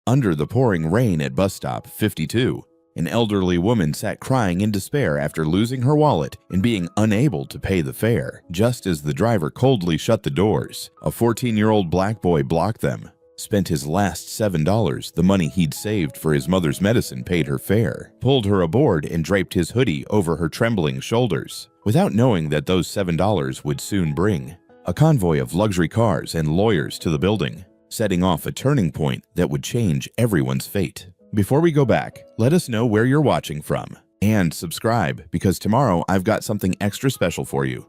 Under the pouring rain at bus stop 52, an elderly woman sat crying in despair after losing her wallet and being unable to pay the fare. Just as the driver coldly shut the doors, a 14-year-old black boy blocked them. Spent his last $7, the money he'd saved for his mother's medicine, paid her fare, pulled her aboard, and draped his hoodie over her trembling shoulders, without knowing that those $7 would soon bring a convoy of luxury cars and lawyers to the building, setting off a turning point that would change everyone's fate. Before we go back, let us know where you're watching from, and subscribe, because tomorrow I've got something extra special for you.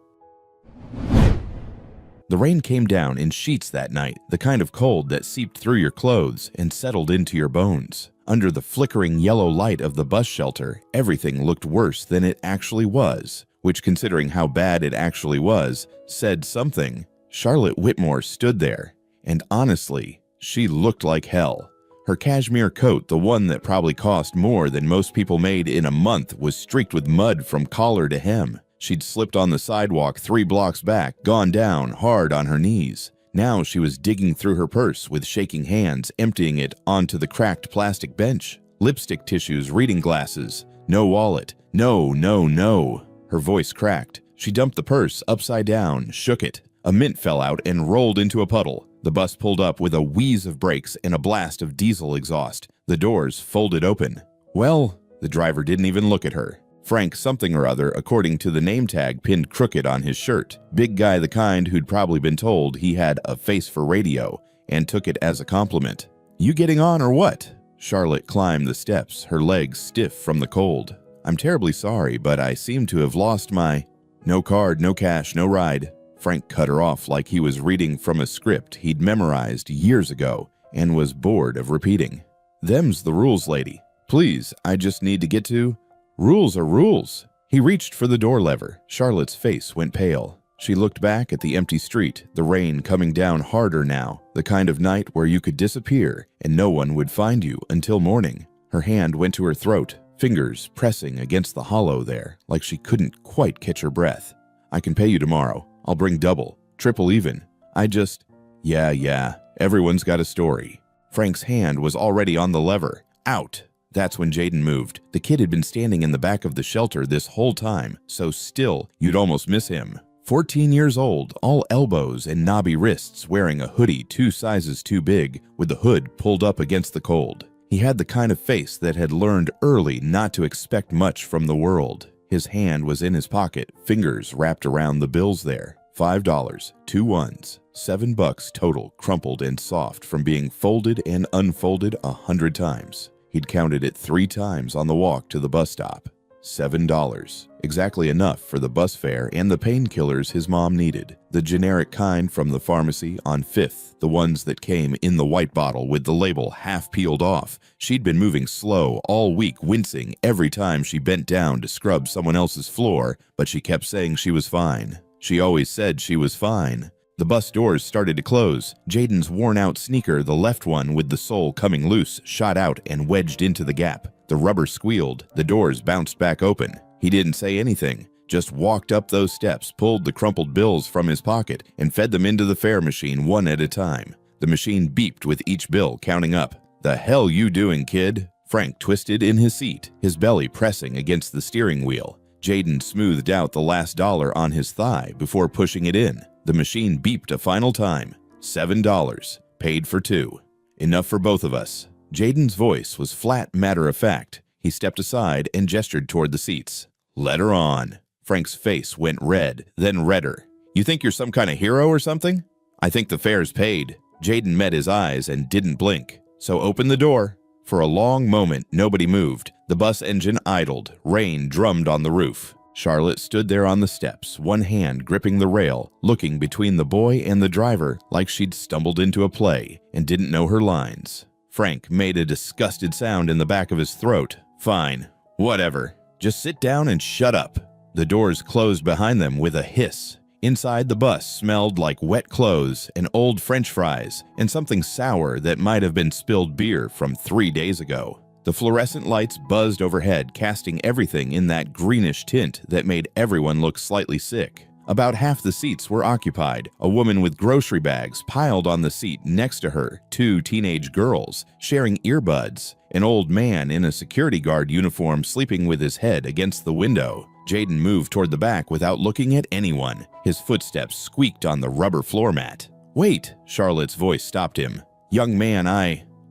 The rain came down in sheets that night, the kind of cold that seeped through your clothes and settled into your bones. Under the flickering yellow light of the bus shelter, everything looked worse than it actually was, which, considering how bad it actually was, said something. Charlotte Whitmore stood there, and honestly, she looked like hell. Her cashmere coat, the one that probably cost more than most people made in a month, was streaked with mud from collar to hem. She'd slipped on the sidewalk 3 blocks back, gone down hard on her knees. Now she was digging through her purse with shaking hands, emptying it onto the cracked plastic bench. Lipstick tissues, reading glasses. No wallet. No, no, no. Her voice cracked. She dumped the purse upside down, shook it. A mint fell out and rolled into a puddle. The bus pulled up with a wheeze of brakes and a blast of diesel exhaust. The doors folded open. Well, the driver didn't even look at her. Frank something or other, according to the name tag pinned crooked on his shirt. Big guy, the kind who'd probably been told he had a face for radio, and took it as a compliment. "You getting on or what?" Charlotte climbed the steps, her legs stiff from the cold. "I'm terribly sorry, but I seem to have lost my—" "No card, no cash, no ride." Frank cut her off like he was reading from a script he'd memorized years ago and was bored of repeating. "Them's the rules, lady. Please, I just need to get to—" "Rules are rules." He reached for the door lever. Charlotte's face went pale. She looked back at the empty street, the rain coming down harder now, the kind of night where you could disappear and no one would find you until morning. Her hand went to her throat, fingers pressing against the hollow there, like she couldn't quite catch her breath. "I can pay you tomorrow. I'll bring double, triple even. I just—" Yeah, everyone's got a story." Frank's hand was already on the lever. Out! That's when Jaden moved. The kid had been standing in the back of the shelter this whole time, so still you'd almost miss him. 14 years old, all elbows and knobby wrists, wearing a hoodie 2 sizes too big, with the hood pulled up against the cold. He had the kind of face that had learned early not to expect much from the world. His hand was in his pocket, fingers wrapped around the bills there. $5, 2 ones, $7 total, crumpled and soft from being folded and unfolded 100 times. He'd counted it 3 times on the walk to the bus stop. $7. Exactly enough for the bus fare and the painkillers his mom needed. The generic kind from the pharmacy on 5th, the ones that came in the white bottle with the label half peeled off. She'd been moving slow all week, wincing every time she bent down to scrub someone else's floor, but she kept saying she was fine. She always said she was fine. The bus doors started to close. Jaden's worn-out sneaker, the left one with the sole coming loose, shot out and wedged into the gap. The rubber squealed. The doors bounced back open. He didn't say anything, just walked up those steps, pulled the crumpled bills from his pocket, and fed them into the fare machine one at a time. The machine beeped with each bill counting up. "The hell you doing, kid?" Frank twisted in his seat, his belly pressing against the steering wheel. Jaden smoothed out the last dollar on his thigh before pushing it in. The machine beeped a final time. $7. Paid for 2. Enough for both of us. Jaden's voice was flat matter-of-fact. He stepped aside and gestured toward the seats. "Let her on." Frank's face went red, then redder. "You think you're some kind of hero or something?" "I think the fare's paid." Jaden met his eyes and didn't blink. "So open the door." For a long moment, nobody moved. The bus engine idled. Rain drummed on the roof. Charlotte stood there on the steps, one hand gripping the rail, looking between the boy and the driver like she'd stumbled into a play and didn't know her lines. Frank made a disgusted sound in the back of his throat. "Fine. Whatever. Just sit down and shut up." The doors closed behind them with a hiss. Inside, the bus smelled like wet clothes and old French fries and something sour that might have been spilled beer from 3 days ago. The fluorescent lights buzzed overhead, casting everything in that greenish tint that made everyone look slightly sick. About half the seats were occupied. A woman with grocery bags piled on the seat next to her, two teenage girls sharing earbuds, an old man in a security guard uniform sleeping with his head against the window. Jaden moved toward the back without looking at anyone. His footsteps squeaked on the rubber floor mat. "Wait!" Charlotte's voice stopped him. "Young man,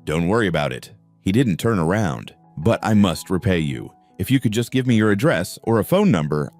Don't worry about it." He didn't turn around. "But I must repay you. If you could just give me your address or a phone number,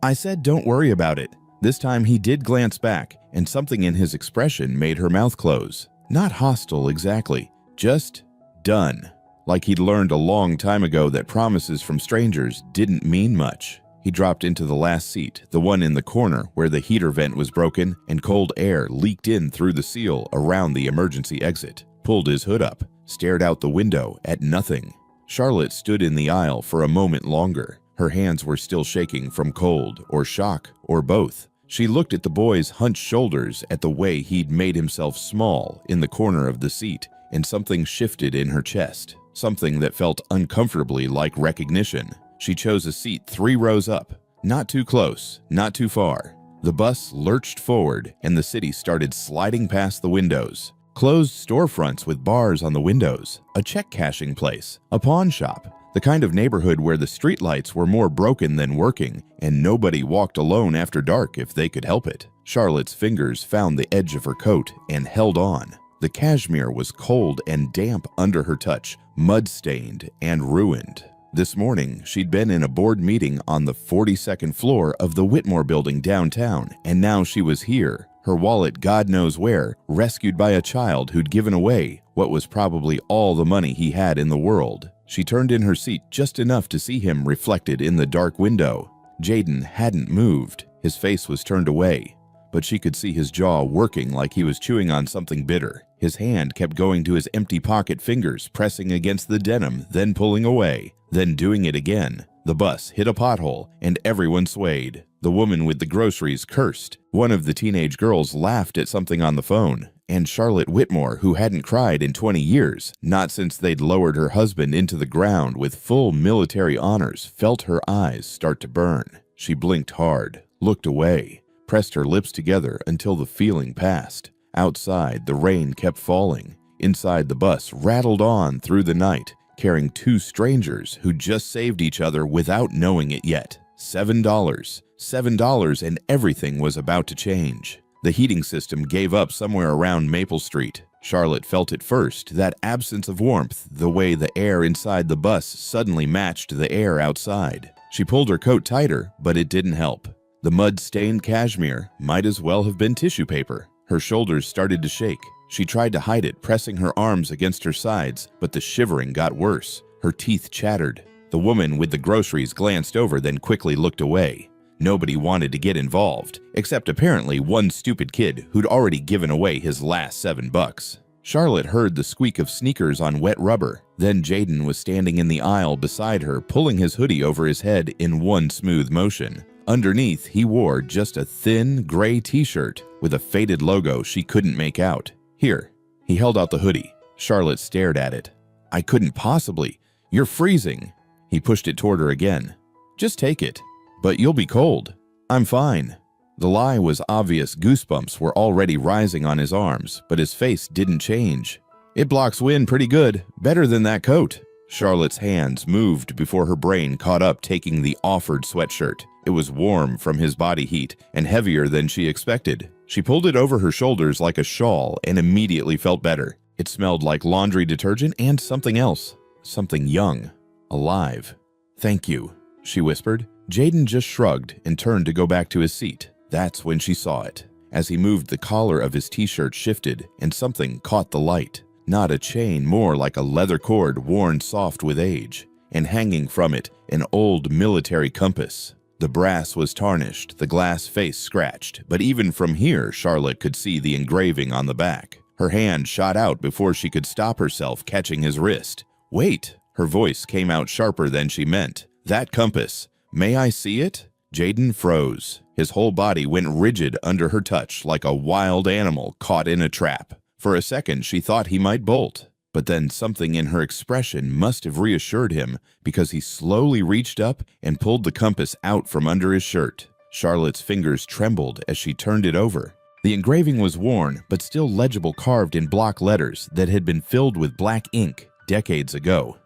I said don't worry about it." This time he did glance back, and something in his expression made her mouth close. Not hostile exactly, just done. Like he'd learned a long time ago that promises from strangers didn't mean much. He dropped into the last seat, the one in the corner where the heater vent was broken and cold air leaked in through the seal around the emergency exit, pulled his hood up, stared out the window at nothing. Charlotte stood in the aisle for a moment longer. Her hands were still shaking from cold or shock or both. She looked at the boy's hunched shoulders, at the way he'd made himself small in the corner of the seat, and something shifted in her chest, something that felt uncomfortably like recognition. She chose a seat 3 rows up, not too close, not too far. The bus lurched forward, and the city started sliding past the windows. Closed storefronts with bars on the windows, a check-cashing place, a pawn shop, the kind of neighborhood where the streetlights were more broken than working, and nobody walked alone after dark if they could help it. Charlotte's fingers found the edge of her coat and held on. The cashmere was cold and damp under her touch, mud-stained and ruined. This morning, she'd been in a board meeting on the 42nd floor of the Whitmore building downtown, and now she was here, her wallet God knows where, rescued by a child who'd given away what was probably all the money he had in the world. She turned in her seat just enough to see him reflected in the dark window. Jaden hadn't moved. His face was turned away, but she could see his jaw working like he was chewing on something bitter. His hand kept going to his empty pocket fingers, pressing against the denim, then pulling away, then doing it again. The bus hit a pothole, and everyone swayed. The woman with the groceries cursed. One of the teenage girls laughed at something on the phone, and Charlotte Whitmore, who hadn't cried in 20 years, not since they'd lowered her husband into the ground with full military honors, felt her eyes start to burn. She blinked hard, looked away, pressed her lips together until the feeling passed. Outside, the rain kept falling. Inside, the bus rattled on through the night, carrying 2 strangers who just saved each other without knowing it yet. $7, and everything was about to change. The heating system gave up somewhere around Maple Street. Charlotte felt it first, that absence of warmth, the way the air inside the bus suddenly matched the air outside. She pulled her coat tighter, but it didn't help. The mud-stained cashmere might as well have been tissue paper. Her shoulders started to shake. She tried to hide it, pressing her arms against her sides, but the shivering got worse. Her teeth chattered. The woman with the groceries glanced over, then quickly looked away. Nobody wanted to get involved, except apparently one stupid kid who'd already given away his last $7. Charlotte heard the squeak of sneakers on wet rubber. Then Jaden was standing in the aisle beside her, pulling his hoodie over his head in one smooth motion. Underneath, he wore just a thin, gray t-shirt with a faded logo she couldn't make out. "Here." He held out the hoodie. Charlotte stared at it. "I couldn't possibly. You're freezing." He pushed it toward her again. "Just take it." "But you'll be cold." "I'm fine." The lie was obvious. Goosebumps were already rising on his arms, but his face didn't change. "It blocks wind pretty good. Better than that coat." Charlotte's hands moved before her brain caught up, taking the offered sweatshirt. It was warm from his body heat and heavier than she expected. She pulled it over her shoulders like a shawl and immediately felt better. It smelled like laundry detergent and something else. Something young. Alive. "Thank you," she whispered. Jaden just shrugged and turned to go back to his seat. That's when she saw it. As he moved, the collar of his t-shirt shifted and something caught the light. Not a chain, more like a leather cord worn soft with age. And hanging from it, an old military compass. The brass was tarnished, the glass face scratched, but even from here, Charlotte could see the engraving on the back. Her hand shot out before she could stop herself, catching his wrist. "Wait!" Her voice came out sharper than she meant. "That compass. May I see it?" Jaden froze. His whole body went rigid under her touch, like a wild animal caught in a trap. For a second, she thought he might bolt. But then something in her expression must have reassured him, because he slowly reached up and pulled the compass out from under his shirt. Charlotte's fingers trembled as she turned it over. The engraving was worn, but still legible, carved in block letters that had been filled with black ink decades ago.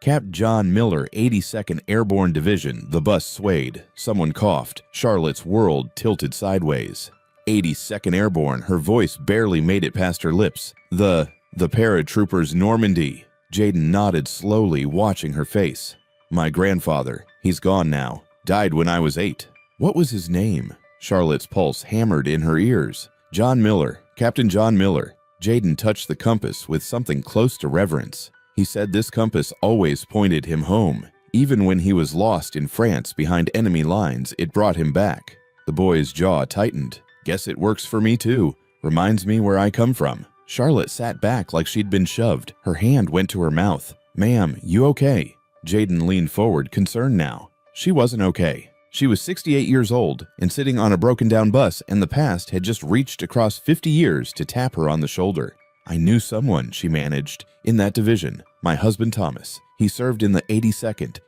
Cap John Miller, 82nd Airborne Division. The bus swayed. Someone coughed. Charlotte's world tilted sideways. 82nd Airborne. Her voice barely made it past her lips. The paratroopers Normandy. Jaden nodded slowly, watching her face. My grandfather. He's gone now. Died when I was 8. What was his name? Charlotte's pulse hammered in her ears. John Miller. Captain John Miller. Jaden touched the compass with something close to reverence. He said this compass always pointed him home. Even when he was lost in France behind enemy lines, it brought him back. The boy's jaw tightened. Guess it works for me too. Reminds me where I come from. Charlotte sat back like she'd been shoved. Her hand went to her mouth. Ma'am, you okay? Jaden leaned forward, concerned now. She wasn't okay. She was 68 years old and sitting on a broken-down bus, and the past had just reached across 50 years to tap her on the shoulder. I knew someone, she managed, in that division. My husband Thomas. He served in the 82nd.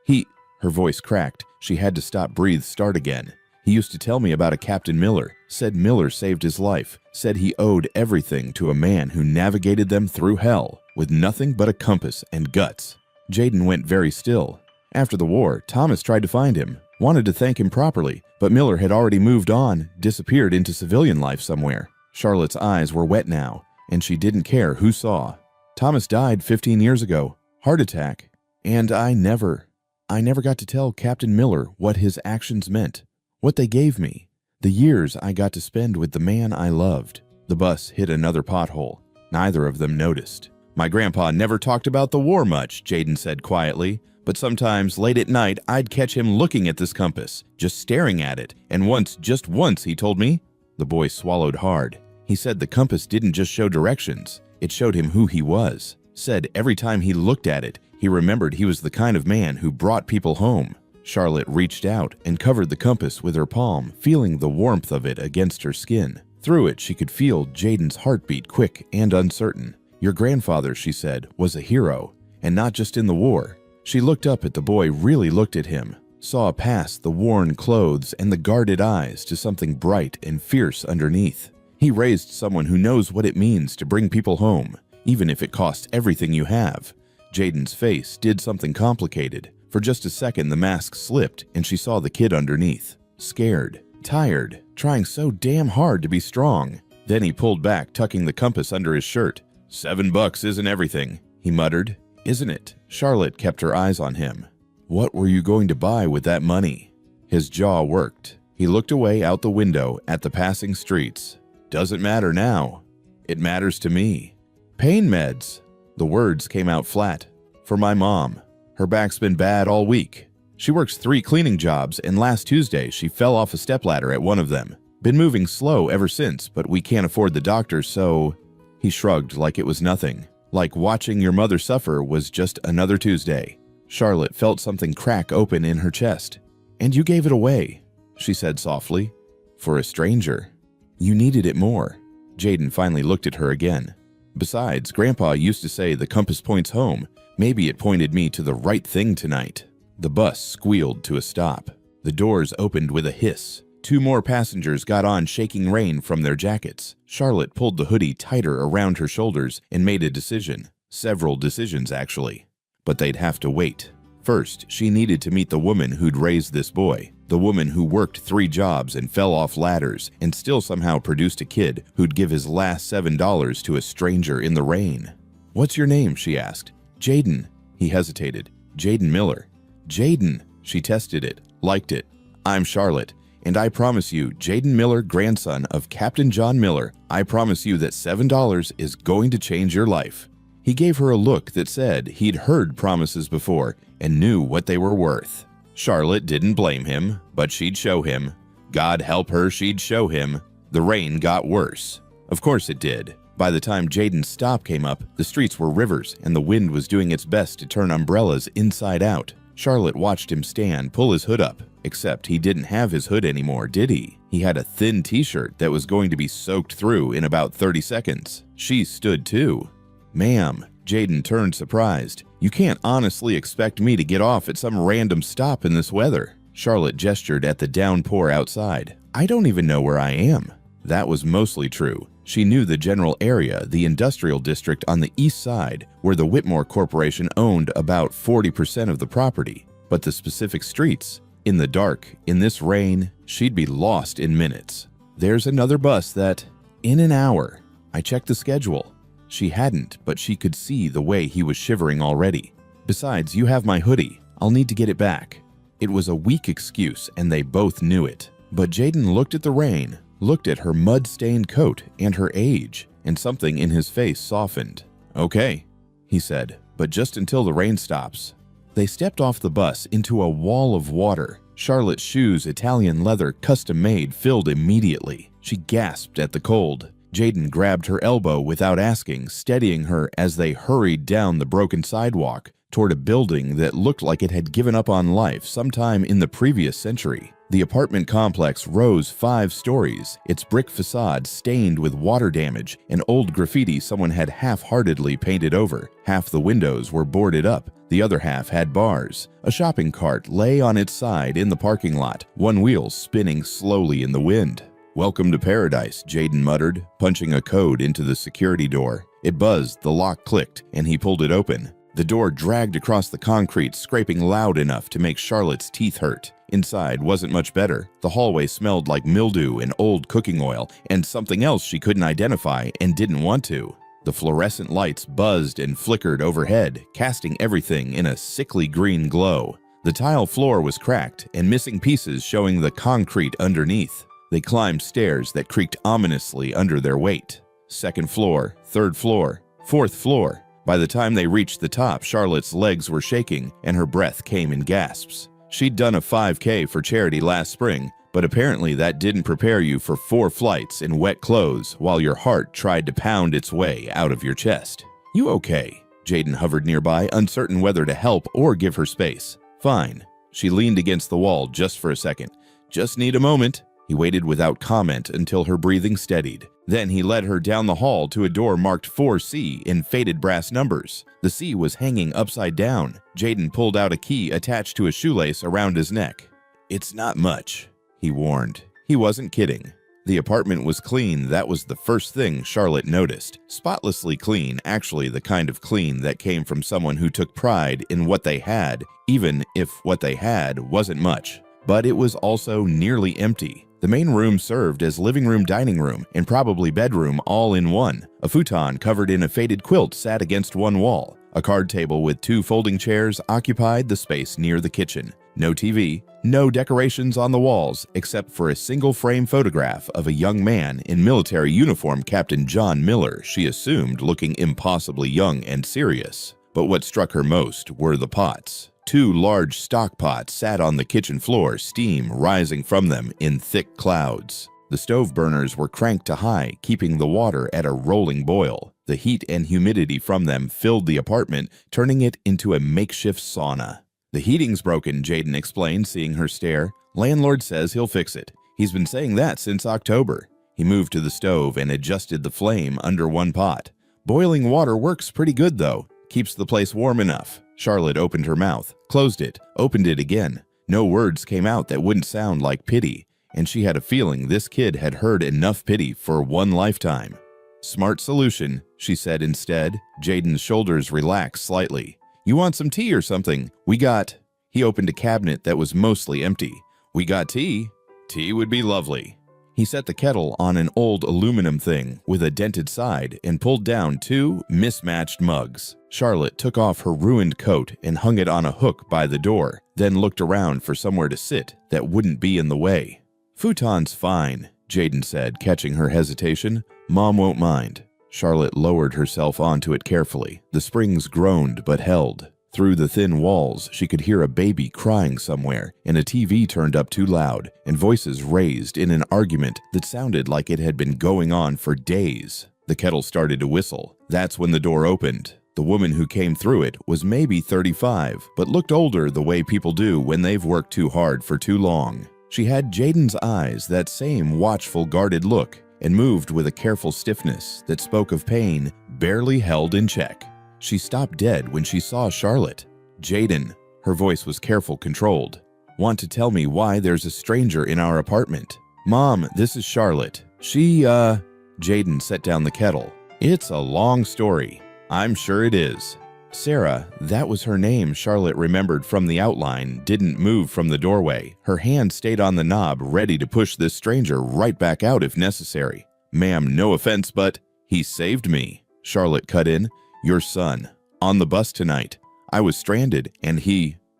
Her voice cracked. She had to stop, breathe, start again. He used to tell me about a Captain Miller. Said Miller saved his life. Said he owed everything to a man who navigated them through hell with nothing but a compass and guts. Jaden went very still. After the war, Thomas tried to find him. Wanted to thank him properly, but Miller had already moved on, disappeared into civilian life somewhere. Charlotte's eyes were wet now, and she didn't care who saw. Thomas died 15 years ago. Heart attack. And I never got to tell Captain Miller what his actions meant, what they gave me, the years I got to spend with the man I loved. The bus hit another pothole. Neither of them noticed. My grandpa never talked about the war much, Jaden said quietly, but sometimes late at night I'd catch him looking at this compass, just staring at it, and just once, he told me. The boy swallowed hard. He said the compass didn't just show directions, it showed him who he was. Said every time he looked at it, he remembered he was the kind of man who brought people home. Charlotte reached out and covered the compass with her palm, feeling the warmth of it against her skin. Through it, she could feel Jaden's heartbeat, quick and uncertain. Your grandfather, she said, was a hero, and not just in the war. She looked up at the boy, really looked at him, saw past the worn clothes and the guarded eyes to something bright and fierce underneath. He raised someone who knows what it means to bring people home, even if it costs everything you have. Jaden's face did something complicated. For just a second, the mask slipped and she saw the kid underneath. Scared, tired, trying so damn hard to be strong. Then he pulled back, tucking the compass under his shirt. $7 isn't everything, he muttered. Isn't it? Charlotte kept her eyes on him. What were you going to buy with that money? His jaw worked. He looked away out the window at the passing streets. Doesn't matter now. It matters to me. Pain meds. The words came out flat. For my mom. Her back's been bad all week. She works 3 cleaning jobs, and last Tuesday she fell off a stepladder at one of them. Been moving slow ever since, but we can't afford the doctor, so... He shrugged like it was nothing. Like watching your mother suffer was just another Tuesday. Charlotte felt something crack open in her chest. And you gave it away, she said softly. For a stranger. You needed it more. Jaden finally looked at her again. Besides, Grandpa used to say the compass points home. Maybe it pointed me to the right thing tonight. The bus squealed to a stop. The doors opened with a hiss. 2 more passengers got on, shaking rain from their jackets. Charlotte pulled the hoodie tighter around her shoulders and made a decision. Several decisions, actually. But they'd have to wait. First, she needed to meet the woman who'd raised this boy. The woman who worked 3 jobs and fell off ladders and still somehow produced a kid who'd give his last $7 to a stranger in the rain. What's your name? She asked. Jaden. He hesitated. Jaden Miller. Jaden. She tested it, liked it. I'm Charlotte. And I promise you, Jaden Miller, grandson of Captain John Miller, I promise you that $7 is going to change your life. He gave her a look that said he'd heard promises before and knew what they were worth. Charlotte didn't blame him, but she'd show him. God help her, she'd show him. The rain got worse. Of course it did. By the time Jaden's stop came up, the streets were rivers and the wind was doing its best to turn umbrellas inside out. Charlotte watched him stand, pull his hood up. Except he didn't have his hood anymore, did he? He had a thin t-shirt that was going to be soaked through in about 30 seconds. She stood too. Ma'am, Jaden turned surprised. You can't honestly expect me to get off at some random stop in this weather. Charlotte gestured at the downpour outside. "I don't even know where I am." That was mostly true. She knew the general area, the industrial district on the east side, where the Whitmore Corporation owned about 40% of the property. But the specific streets, in the dark, in this rain, she'd be lost in minutes. "There's another bus that, in an hour." I checked the schedule. She hadn't, but she could see the way he was shivering already. "Besides, you have my hoodie. I'll need to get it back." It was a weak excuse, and they both knew it. But Jaden looked at the rain, looked at her mud-stained coat and her age, and something in his face softened. "Okay," he said, "but just until the rain stops." They stepped off the bus into a wall of water. Charlotte's shoes, Italian leather, custom-made, filled immediately. She gasped at the cold. Jaden grabbed her elbow without asking, steadying her as they hurried down the broken sidewalk toward a building that looked like it had given up on life sometime in the previous century. The apartment complex rose 5 stories, its brick facade stained with water damage and old graffiti someone had half-heartedly painted over. Half the windows were boarded up, the other half had bars. A shopping cart lay on its side in the parking lot, one wheel spinning slowly in the wind. "Welcome to paradise," Jaden muttered, punching a code into the security door. It buzzed, the lock clicked, and he pulled it open. The door dragged across the concrete, scraping loud enough to make Charlotte's teeth hurt. Inside wasn't much better. The hallway smelled like mildew and old cooking oil, and something else she couldn't identify and didn't want to. The fluorescent lights buzzed and flickered overhead, casting everything in a sickly green glow. The tile floor was cracked and missing pieces showing the concrete underneath. They climbed stairs that creaked ominously under their weight. Second floor, third floor, fourth floor. By the time they reached the top, Charlotte's legs were shaking and her breath came in gasps. She'd done a 5K for charity last spring, but apparently that didn't prepare you for 4 flights in wet clothes while your heart tried to pound its way out of your chest. "You okay?" Jaden hovered nearby, uncertain whether to help or give her space. "Fine." She leaned against the wall just for a second. "Just need a moment." He waited without comment until her breathing steadied. Then he led her down the hall to a door marked 4C in faded brass numbers. The C was hanging upside down. Jaden pulled out a key attached to a shoelace around his neck. "It's not much," he warned. He wasn't kidding. The apartment was clean. That was the first thing Charlotte noticed. Spotlessly clean, actually the kind of clean that came from someone who took pride in what they had, even if what they had wasn't much. But it was also nearly empty. The main room served as living room, dining room, and probably bedroom all in one. A futon covered in a faded quilt sat against one wall. A card table with 2 folding chairs occupied the space near the kitchen. No TV, no decorations on the walls except for a single frame photograph of a young man in military uniform, Captain John Miller, she assumed, looking impossibly young and serious. But what struck her most were the pots. 2 large stock pots sat on the kitchen floor, steam rising from them in thick clouds. The stove burners were cranked to high, keeping the water at a rolling boil. The heat and humidity from them filled the apartment, turning it into a makeshift sauna. "The heating's broken," Jaden explained, seeing her stare. "Landlord says he'll fix it. He's been saying that since October." He moved to the stove and adjusted the flame under one pot. "Boiling water works pretty good, though. Keeps the place warm enough." Charlotte opened her mouth, closed it, opened it again. No words came out that wouldn't sound like pity, and she had a feeling this kid had heard enough pity for one lifetime. "Smart solution," she said instead. Jaden's shoulders relaxed slightly. "You want some tea or something? We got—" He opened a cabinet that was mostly empty. "We got tea. Tea would be lovely." He set the kettle on an old aluminum thing with a dented side and pulled down 2 mismatched mugs. Charlotte took off her ruined coat and hung it on a hook by the door, then looked around for somewhere to sit that wouldn't be in the way. "Futon's fine," Jaden said, catching her hesitation. "Mom won't mind." Charlotte lowered herself onto it carefully. The springs groaned but held. Through the thin walls, she could hear a baby crying somewhere, and a TV turned up too loud, and voices raised in an argument that sounded like it had been going on for days. The kettle started to whistle. That's when the door opened. The woman who came through it was maybe 35, but looked older the way people do when they've worked too hard for too long. She had Jaden's eyes, that same watchful, guarded look, and moved with a careful stiffness that spoke of pain barely held in check. She stopped dead when she saw Charlotte. "Jaden." Her voice was careful, controlled. Want to tell me why there's a stranger in our apartment? Mom, this is Charlotte. Jaden set down the kettle. It's a long story. I'm sure it is. Sarah, that was her name. Charlotte remembered from the outline, didn't move from the doorway. Her hand stayed on the knob, ready to push this stranger right back out if necessary. Ma'am, no offense, but he saved me. Charlotte cut in. Your son. On the bus tonight. I was stranded, and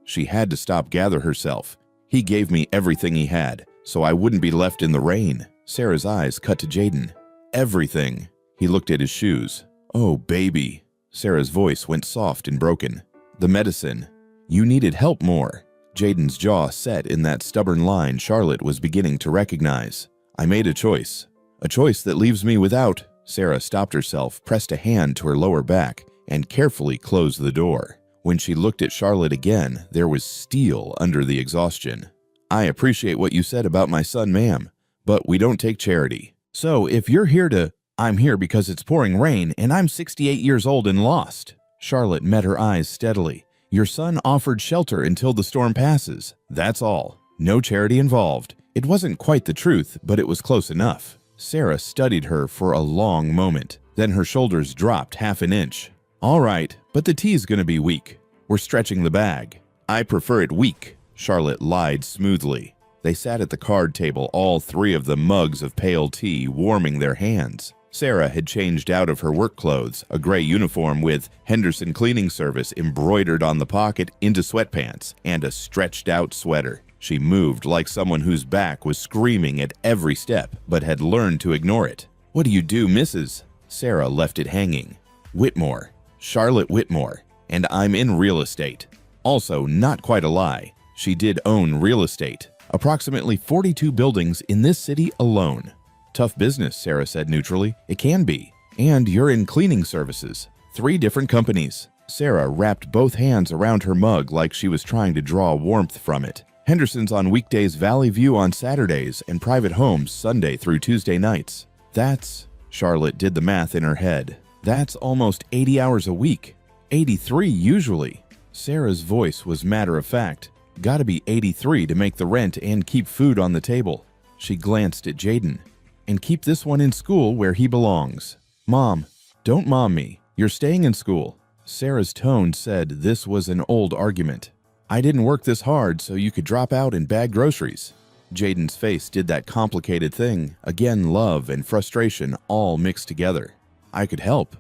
she had to stop, gather herself. He gave me everything he had, so I wouldn't be left in the rain. Sarah's eyes cut to Jaden. Everything. He looked at his shoes. Oh, baby. Sarah's voice went soft and broken. The medicine. You needed help more. Jaden's jaw set in that stubborn line Charlotte was beginning to recognize. I made a choice. A choice that leaves me without. Sarah stopped herself, pressed a hand to her lower back, and carefully closed the door. When she looked at Charlotte again, there was steel under the exhaustion. I appreciate what you said about my son, ma'am, but we don't take charity. So if you're here I'm here because it's pouring rain and I'm 68 years old and lost. Charlotte met her eyes steadily. Your son offered shelter until the storm passes. That's all. No charity involved. It wasn't quite the truth, but it was close enough. Sarah studied her for a long moment. Then her shoulders dropped half an inch. All right, but the tea's gonna be weak. We're stretching the bag. I prefer it weak. Charlotte lied smoothly. They sat at the card table, all three of them mugs of pale tea, warming their hands. Sarah had changed out of her work clothes, a gray uniform with Henderson Cleaning Service embroidered on the pocket, into sweatpants and a stretched-out sweater. She moved like someone whose back was screaming at every step, but had learned to ignore it. What do you do, Mrs.? Sarah left it hanging. Whitmore. Charlotte Whitmore. And I'm in real estate. Also, not quite a lie. She did own real estate. Approximately 42 buildings in this city alone. Tough business, Sarah said neutrally. It can be. And you're in cleaning services. 3 different companies. Sarah wrapped both hands around her mug like she was trying to draw warmth from it. Henderson's on weekdays, Valley View on Saturdays, and private homes Sunday through Tuesday nights. Charlotte did the math in her head. That's almost 80 hours a week. 83 usually. Sarah's voice was matter of fact. Gotta be 83 to make the rent and keep food on the table. She glanced at Jaden. And keep this one in school where he belongs. Mom, don't mom me. You're staying in school. Sarah's tone said this was an old argument. I didn't work this hard so you could drop out and bag groceries. Jaden's face did that complicated thing. Again, love and frustration all mixed together. I could help.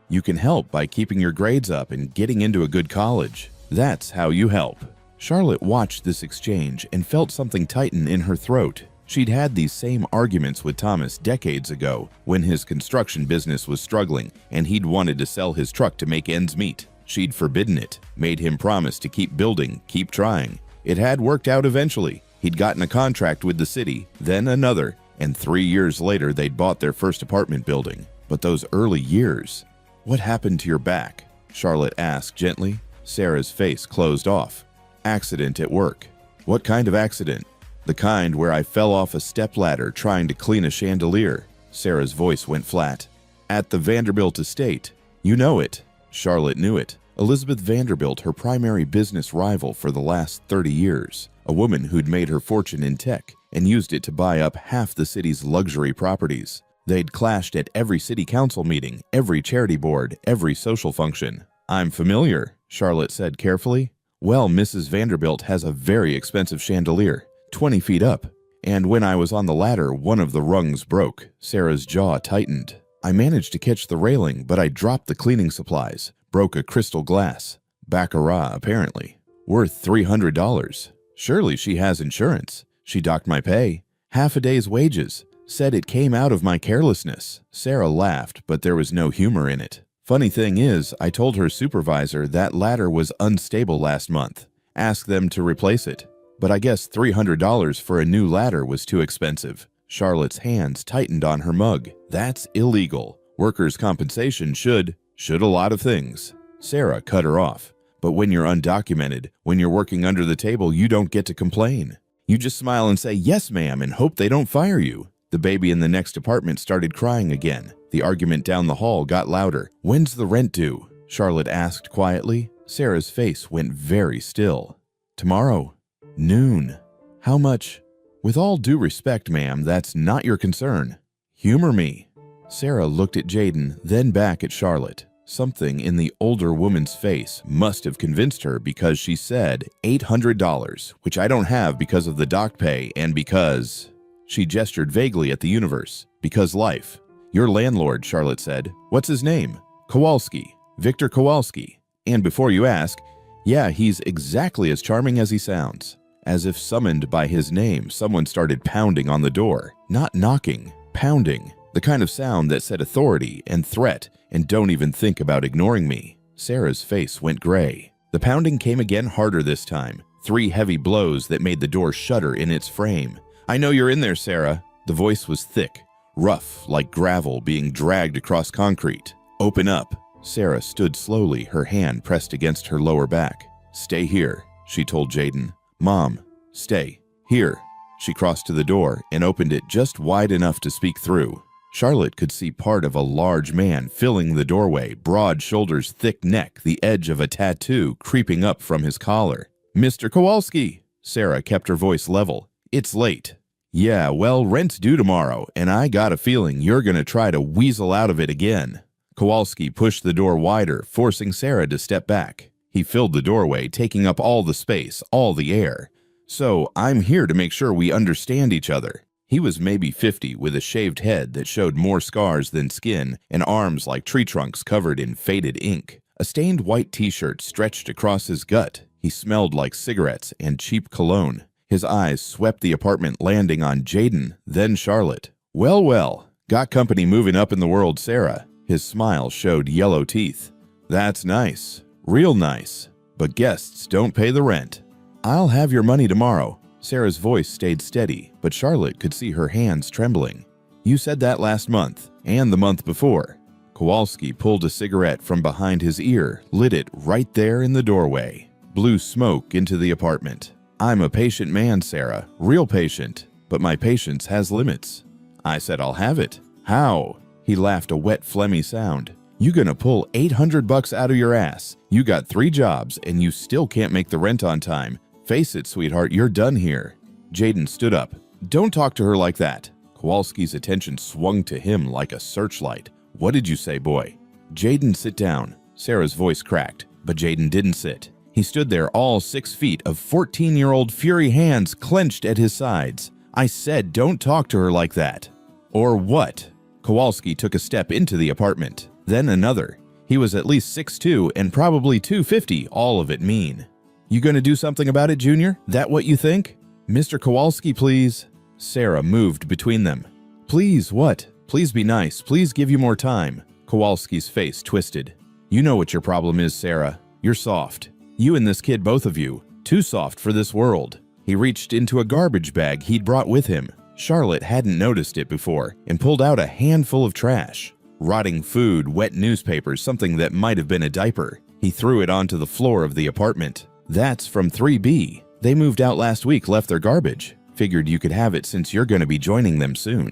You can help by keeping your grades up and getting into a good college. That's how you help. Charlotte watched this exchange and felt something tighten in her throat. She'd had these same arguments with Thomas decades ago when his construction business was struggling and he'd wanted to sell his truck to make ends meet. She'd forbidden it, made him promise to keep building, keep trying. It had worked out eventually. He'd gotten a contract with the city, then another, and 3 years later they'd bought their first apartment building. But those early years... What happened to your back? Charlotte asked gently. Sarah's face closed off. Accident at work. What kind of accident? The kind where I fell off a stepladder trying to clean a chandelier. Sarah's voice went flat. At the Vanderbilt estate. You know it. Charlotte knew it. Elizabeth Vanderbilt, her primary business rival for the last 30 years. A woman who'd made her fortune in tech and used it to buy up half the city's luxury properties. They'd clashed at every city council meeting, every charity board, every social function. I'm familiar, Charlotte said carefully. Well, Mrs. Vanderbilt has a very expensive chandelier. 20 feet up, and when I was on the ladder, one of the rungs broke. Sarah's jaw tightened. I managed to catch the railing, but I dropped the cleaning supplies, broke a crystal glass. Baccarat, apparently. Worth $300. Surely she has insurance. She docked my pay. Half a day's wages. Said it came out of my carelessness. Sarah laughed, but there was no humor in it. Funny thing is, I told her supervisor that ladder was unstable last month. Asked them to replace it. But I guess $300 for a new ladder was too expensive. Charlotte's hands tightened on her mug. That's illegal. Workers' compensation should a lot of things. Sarah cut her off. But when you're undocumented, when you're working under the table, you don't get to complain. You just smile and say, yes, ma'am, and hope they don't fire you. The baby in the next apartment started crying again. The argument down the hall got louder. When's the rent due? Charlotte asked quietly. Sarah's face went very still. Tomorrow. Noon. How much? With all due respect, ma'am, that's not your concern. Humor me. Sarah looked at Jaden, then back at Charlotte. Something in the older woman's face must have convinced her because she said $800, which I don't have because of the dock pay and because... She gestured vaguely at the universe. Because life. Your landlord, Charlotte said. What's his name? Kowalski. Victor Kowalski. And before you ask, yeah, he's exactly as charming as he sounds. As if summoned by his name, someone started pounding on the door. Not knocking, pounding. The kind of sound that said authority and threat and don't even think about ignoring me. Sarah's face went gray. The pounding came again harder this time. 3 heavy blows that made the door shudder in its frame. I know you're in there, Sarah. The voice was thick, rough like gravel being dragged across concrete. Open up. Sarah stood slowly, her hand pressed against her lower back. Stay here, she told Jaden. Mom, stay. Here. She crossed to the door and opened it just wide enough to speak through. Charlotte could see part of a large man filling the doorway, broad shoulders, thick neck, the edge of a tattoo creeping up from his collar. Mr. Kowalski! Sarah kept her voice level. It's late. Yeah, well, rent's due tomorrow, and I got a feeling you're gonna try to weasel out of it again. Kowalski pushed the door wider, forcing Sarah to step back. He filled the doorway, taking up all the space, all the air. So, I'm here to make sure we understand each other. He was maybe 50 with a shaved head that showed more scars than skin and arms like tree trunks covered in faded ink. A stained white t-shirt stretched across his gut. He smelled like cigarettes and cheap cologne. His eyes swept the apartment, landing on Jaden, then Charlotte. Well, well, got company moving up in the world, Sarah. His smile showed yellow teeth. That's nice. Real nice. But guests don't pay the rent. I'll have your money tomorrow. Sarah's voice stayed steady, but Charlotte could see her hands trembling. You said that last month, and the month before. Kowalski pulled a cigarette from behind his ear, lit it right there in the doorway. Blew smoke into the apartment. I'm a patient man, Sarah. Real patient. But my patience has limits. I said I'll have it. How? He laughed a wet, phlegmy sound. You gonna pull $800 out of your ass. You got 3 jobs and you still can't make the rent on time. Face it, sweetheart, you're done here. Jaden stood up. Don't talk to her like that. Kowalski's attention swung to him like a searchlight. What did you say, boy? Jaden, sit down. Sarah's voice cracked, but Jaden didn't sit. He stood there, all 6 feet of 14-year-old fury hands clenched at his sides. I said don't talk to her like that. Or what? Kowalski took a step into the apartment, then another. He was at least 6'2" and probably 250, all of it mean. You gonna do something about it, Junior? That what you think? Mr. Kowalski, please. Sarah moved between them. Please, what? Please be nice. Please give you more time. Kowalski's face twisted. You know what your problem is, Sarah. You're soft. You and this kid, both of you. Too soft for this world. He reached into a garbage bag he'd brought with him. Charlotte hadn't noticed it before and pulled out a handful of trash. Rotting food, wet newspapers, something that might have been a diaper. He threw it onto the floor of the apartment. That's from 3B. They moved out last week, left their garbage. Figured you could have it since you're going to be joining them soon.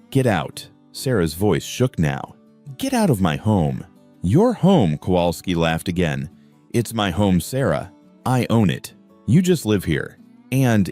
Get out. Sarah's voice shook now. Get out of my home. Your home, Kowalski laughed again. It's my home, Sarah. I own it. You just live here. And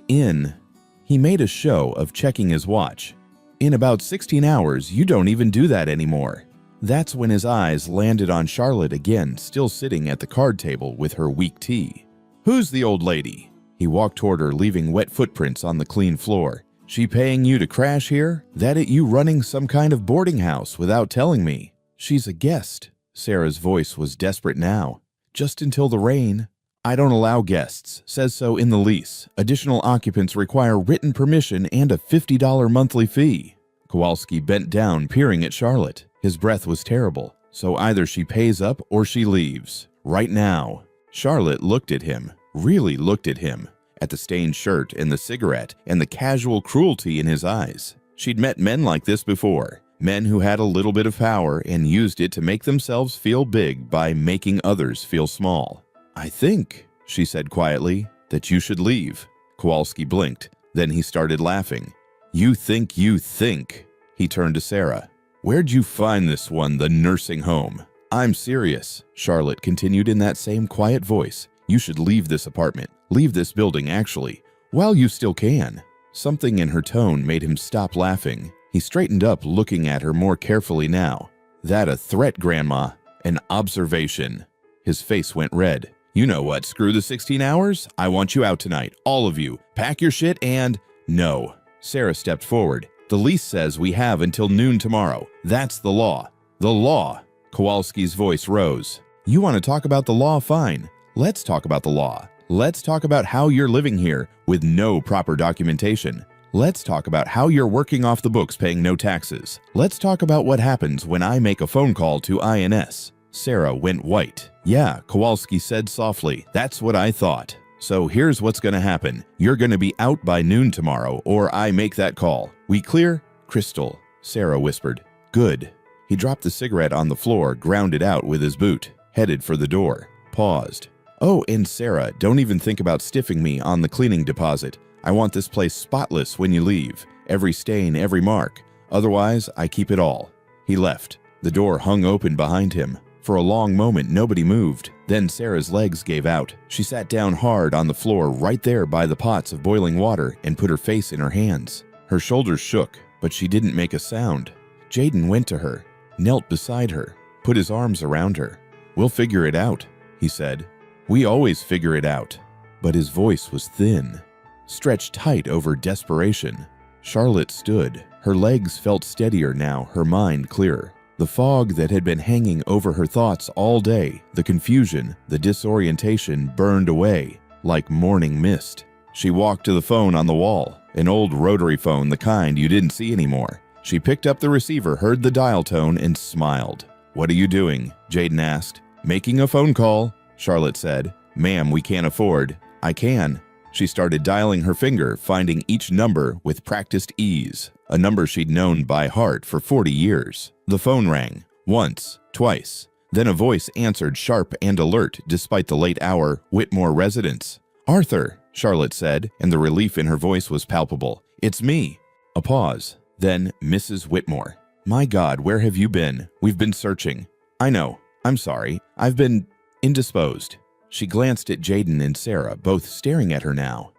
He made a show of checking his watch. In about 16 hours, you don't even do that anymore. That's when his eyes landed on Charlotte again, still sitting at the card table with her weak tea. Who's the old lady? He walked toward her, leaving wet footprints on the clean floor. She paying you to crash here? That it you running some kind of boarding house without telling me? She's a guest. Sarah's voice was desperate now. Just until the rain. I don't allow guests. Says so in the lease. Additional occupants require written permission and a $50 monthly fee. Kowalski bent down, peering at Charlotte. His breath was terrible. So either she pays up or she leaves. Right now. Charlotte looked at him. Really looked at him. At the stained shirt and the cigarette and the casual cruelty in his eyes. She'd met men like this before. Men who had a little bit of power and used it to make themselves feel big by making others feel small. I think, she said quietly, that you should leave. Kowalski blinked. Then he started laughing. You think. He turned to Sarah. Where'd you find this one, the nursing home? I'm serious, Charlotte continued in that same quiet voice. You should leave this apartment. Leave this building, actually. While you still can." Something in her tone made him stop laughing. He straightened up, looking at her more carefully now. "That a threat, Grandma? An observation." His face went red. "You know what, screw the 16 hours. I want you out tonight, all of you. Pack your shit and—" "No." Sarah stepped forward. "The lease says we have until noon tomorrow. That's the law." "The law." Kowalski's voice rose. "You want to talk about the law? Fine. Let's talk about the law. Let's talk about how you're living here with no proper documentation. Let's talk about how you're working off the books paying no taxes. Let's talk about what happens when I make a phone call to INS." Sarah went white. "Yeah," Kowalski said softly. "That's what I thought. So here's what's gonna happen. You're gonna be out by noon tomorrow, or I make that call. We clear?" "Crystal," Sarah whispered. "Good." He dropped the cigarette on the floor, ground it out with his boot, headed for the door, paused. "Oh, and Sarah, don't even think about stiffing me on the cleaning deposit. I want this place spotless when you leave. Every stain, every mark. Otherwise, I keep it all." He left. The door hung open behind him. For a long moment, nobody moved. Then Sarah's legs gave out. She sat down hard on the floor right there by the pots of boiling water and put her face in her hands. Her shoulders shook, but she didn't make a sound. Jaden went to her, knelt beside her, put his arms around her. "We'll figure it out," he said. "We always figure it out." But his voice was thin, stretched tight over desperation. Charlotte stood. Her legs felt steadier now, her mind clearer. The fog that had been hanging over her thoughts all day, the confusion, the disorientation burned away like morning mist. She walked to the phone on the wall, an old rotary phone, the kind you didn't see anymore. She picked up the receiver, heard the dial tone, and smiled. "What are you doing?" Jaden asked. "Making a phone call," Charlotte said. "Ma'am, we can't afford." "I can." She started dialing her finger, finding each number with practiced ease, a number she'd known by heart for 40 years. The phone rang, once, twice. Then a voice answered, sharp and alert despite the late hour. "Whitmore residence." "Arthur," Charlotte said, and the relief in her voice was palpable. "It's me." A pause, then Mrs. Whitmore. "My God, where have you been? We've been searching." "I know. I'm sorry. I've been indisposed." She glanced at Jaden and Sarah, both staring at her now.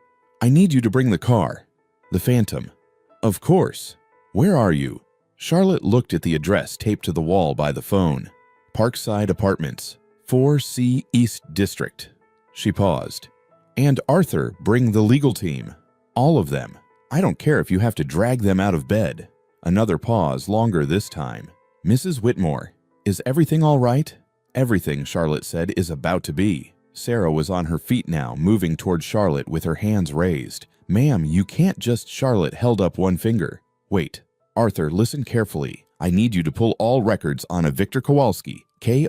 "I need you to bring the car." "The Phantom." "Of course. Where are you?" Charlotte looked at the address taped to the wall by the phone. "Parkside Apartments, 4C East District." She paused. "And Arthur, bring the legal team. All of them. I don't care if you have to drag them out of bed." Another pause, longer this time. "Mrs. Whitmore, is everything all right?" "Everything," Charlotte said, "is about to be." Sarah was on her feet now, moving toward Charlotte with her hands raised. "Ma'am, you can't just—" Charlotte held up one finger. "Wait. Arthur, listen carefully. I need you to pull all records on a Victor Kowalski, Kowalski.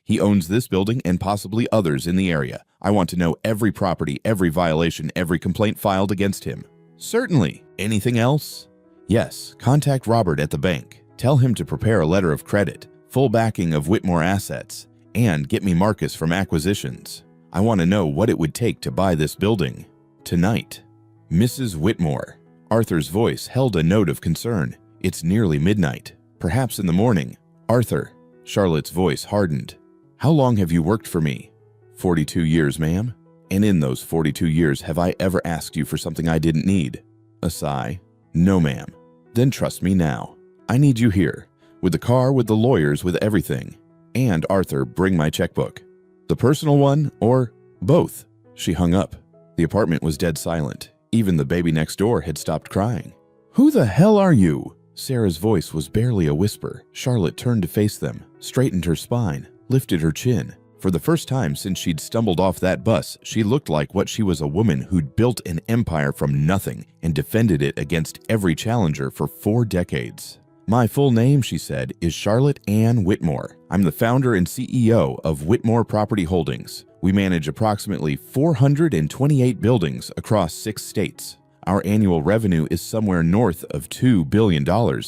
He owns this building and possibly others in the area. I want to know every property, every violation, every complaint filed against him." "Certainly. Anything else?" "Yes. Contact Robert at the bank. Tell him to prepare a letter of credit, full backing of Whitmore assets, and get me Marcus from acquisitions. I want to know what it would take to buy this building. Tonight." "Mrs. Whitmore." Arthur's voice held a note of concern. "It's nearly midnight. Perhaps in the morning." "Arthur." Charlotte's voice hardened. "How long have you worked for me?" 42 years, ma'am. "And in those 42 years, have I ever asked you for something I didn't need?" A sigh. "No, ma'am." "Then trust me now. I need you here. With the car, with the lawyers, with everything. And, Arthur, bring my checkbook." "The personal one, or both?" She hung up. The apartment was dead silent. Even the baby next door had stopped crying. "Who the hell are you?" Sarah's voice was barely a whisper. Charlotte turned to face them, straightened her spine, lifted her chin. For the first time since she'd stumbled off that bus, she looked like what she was, a woman who'd built an empire from nothing and defended it against every challenger for 4 decades. "My full name," she said, "is Charlotte Ann Whitmore. I'm the founder and CEO of Whitmore Property Holdings. We manage approximately 428 buildings across 6 states. Our annual revenue is somewhere north of $2 billion,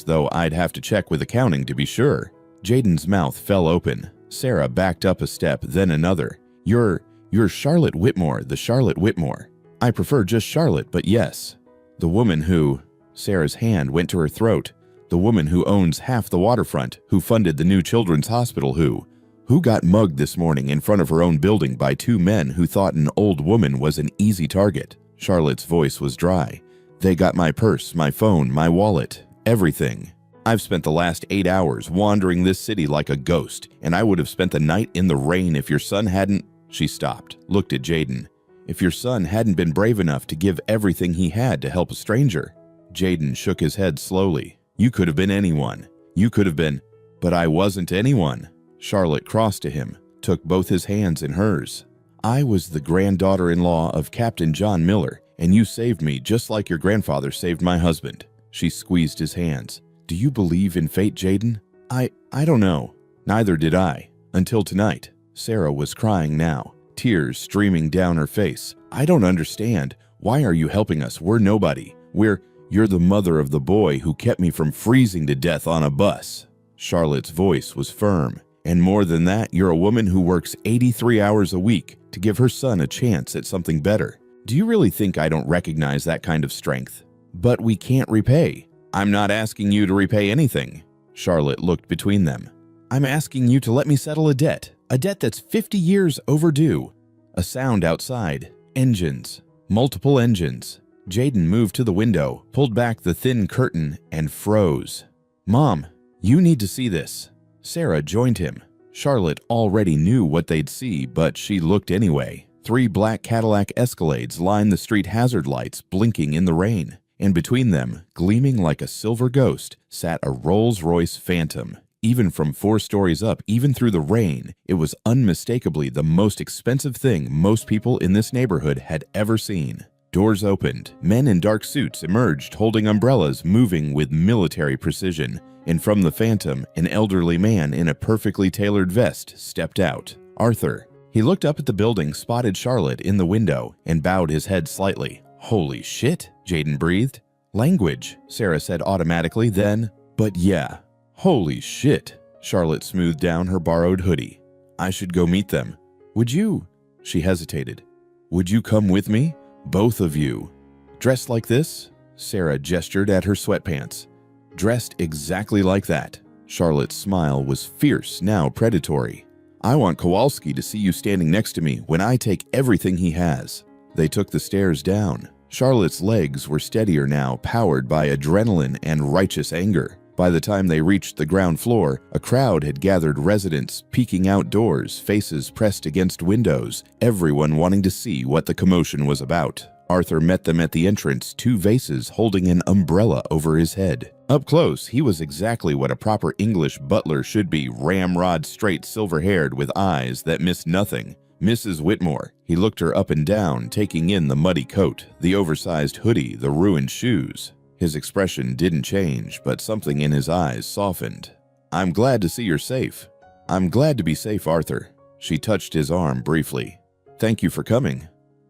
though I'd have to check with accounting to be sure." Jaden's mouth fell open. Sarah backed up a step, then another. You're Charlotte Whitmore, the Charlotte Whitmore." "I prefer just Charlotte, but yes." "The woman who—" Sarah's hand went to her throat. "The woman who owns half the waterfront, who funded the new children's hospital, who Who got mugged this morning in front of her own building by two men who thought an old woman was an easy target? Charlotte's voice was dry. They got my purse, my phone, my wallet, everything. I've spent the last 8 hours wandering this city like a ghost, and I would have spent the night in the rain if your son hadn't— She stopped, looked at Jaden. If your son hadn't been brave enough to give everything he had to help a stranger. Jaden shook his head slowly. You could have been anyone. You could have been— But I wasn't anyone. Charlotte crossed to him, took both his hands in hers. I was the granddaughter-in-law of Captain John Miller, and you saved me just like your grandfather saved my husband. She squeezed his hands. Do you believe in fate, Jaden? I don't know. Neither did I. Until tonight. Sarah was crying now, tears streaming down her face. I don't understand. Why are you helping us? We're nobody. You're the mother of the boy who kept me from freezing to death on a bus. Charlotte's voice was firm. And more than that, you're a woman who works 83 hours a week to give her son a chance at something better. Do you really think I don't recognize that kind of strength? But we can't repay. I'm not asking you to repay anything. Charlotte looked between them. I'm asking you to let me settle a debt that's 50 years overdue. A sound outside. Engines. Multiple engines. Jaden moved to the window, pulled back the thin curtain, and froze. Mom, you need to see this. Sarah joined him. Charlotte already knew what they'd see, but she looked anyway. 3 black Cadillac Escalades lined the street hazard lights, blinking in the rain. And between them, gleaming like a silver ghost, sat a Rolls-Royce Phantom. Even from 4 stories up, even through the rain, it was unmistakably the most expensive thing most people in this neighborhood had ever seen. Doors opened. Men in dark suits emerged, holding umbrellas, moving with military precision. And from the Phantom, an elderly man in a perfectly tailored vest stepped out. Arthur. He looked up at the building, spotted Charlotte in the window, and bowed his head slightly. Holy shit, Jaden breathed. Language, Sarah said automatically, then, but yeah. Holy shit. Charlotte smoothed down her borrowed hoodie. I should go meet them. Would you? She hesitated. Would you come with me? Both of you. Dressed like this? Sarah gestured at her sweatpants. Dressed exactly like that. Charlotte's smile was fierce, now predatory. I want Kowalski to see you standing next to me when I take everything he has. They took the stairs down. Charlotte's legs were steadier now, powered by adrenaline and righteous anger. By the time they reached the ground floor, a crowd had gathered, residents peeking outdoors, faces pressed against windows, everyone wanting to see what the commotion was about. Arthur met them at the entrance, 2 vases holding an umbrella over his head. Up close, he was exactly what a proper English butler should be, ramrod straight, silver-haired, with eyes that missed nothing. Mrs. Whitmore. He looked her up and down, taking in the muddy coat, the oversized hoodie, the ruined shoes. His expression didn't change, but something in his eyes softened. I'm glad to see you're safe. I'm glad to be safe, Arthur. She touched his arm briefly. Thank you for coming.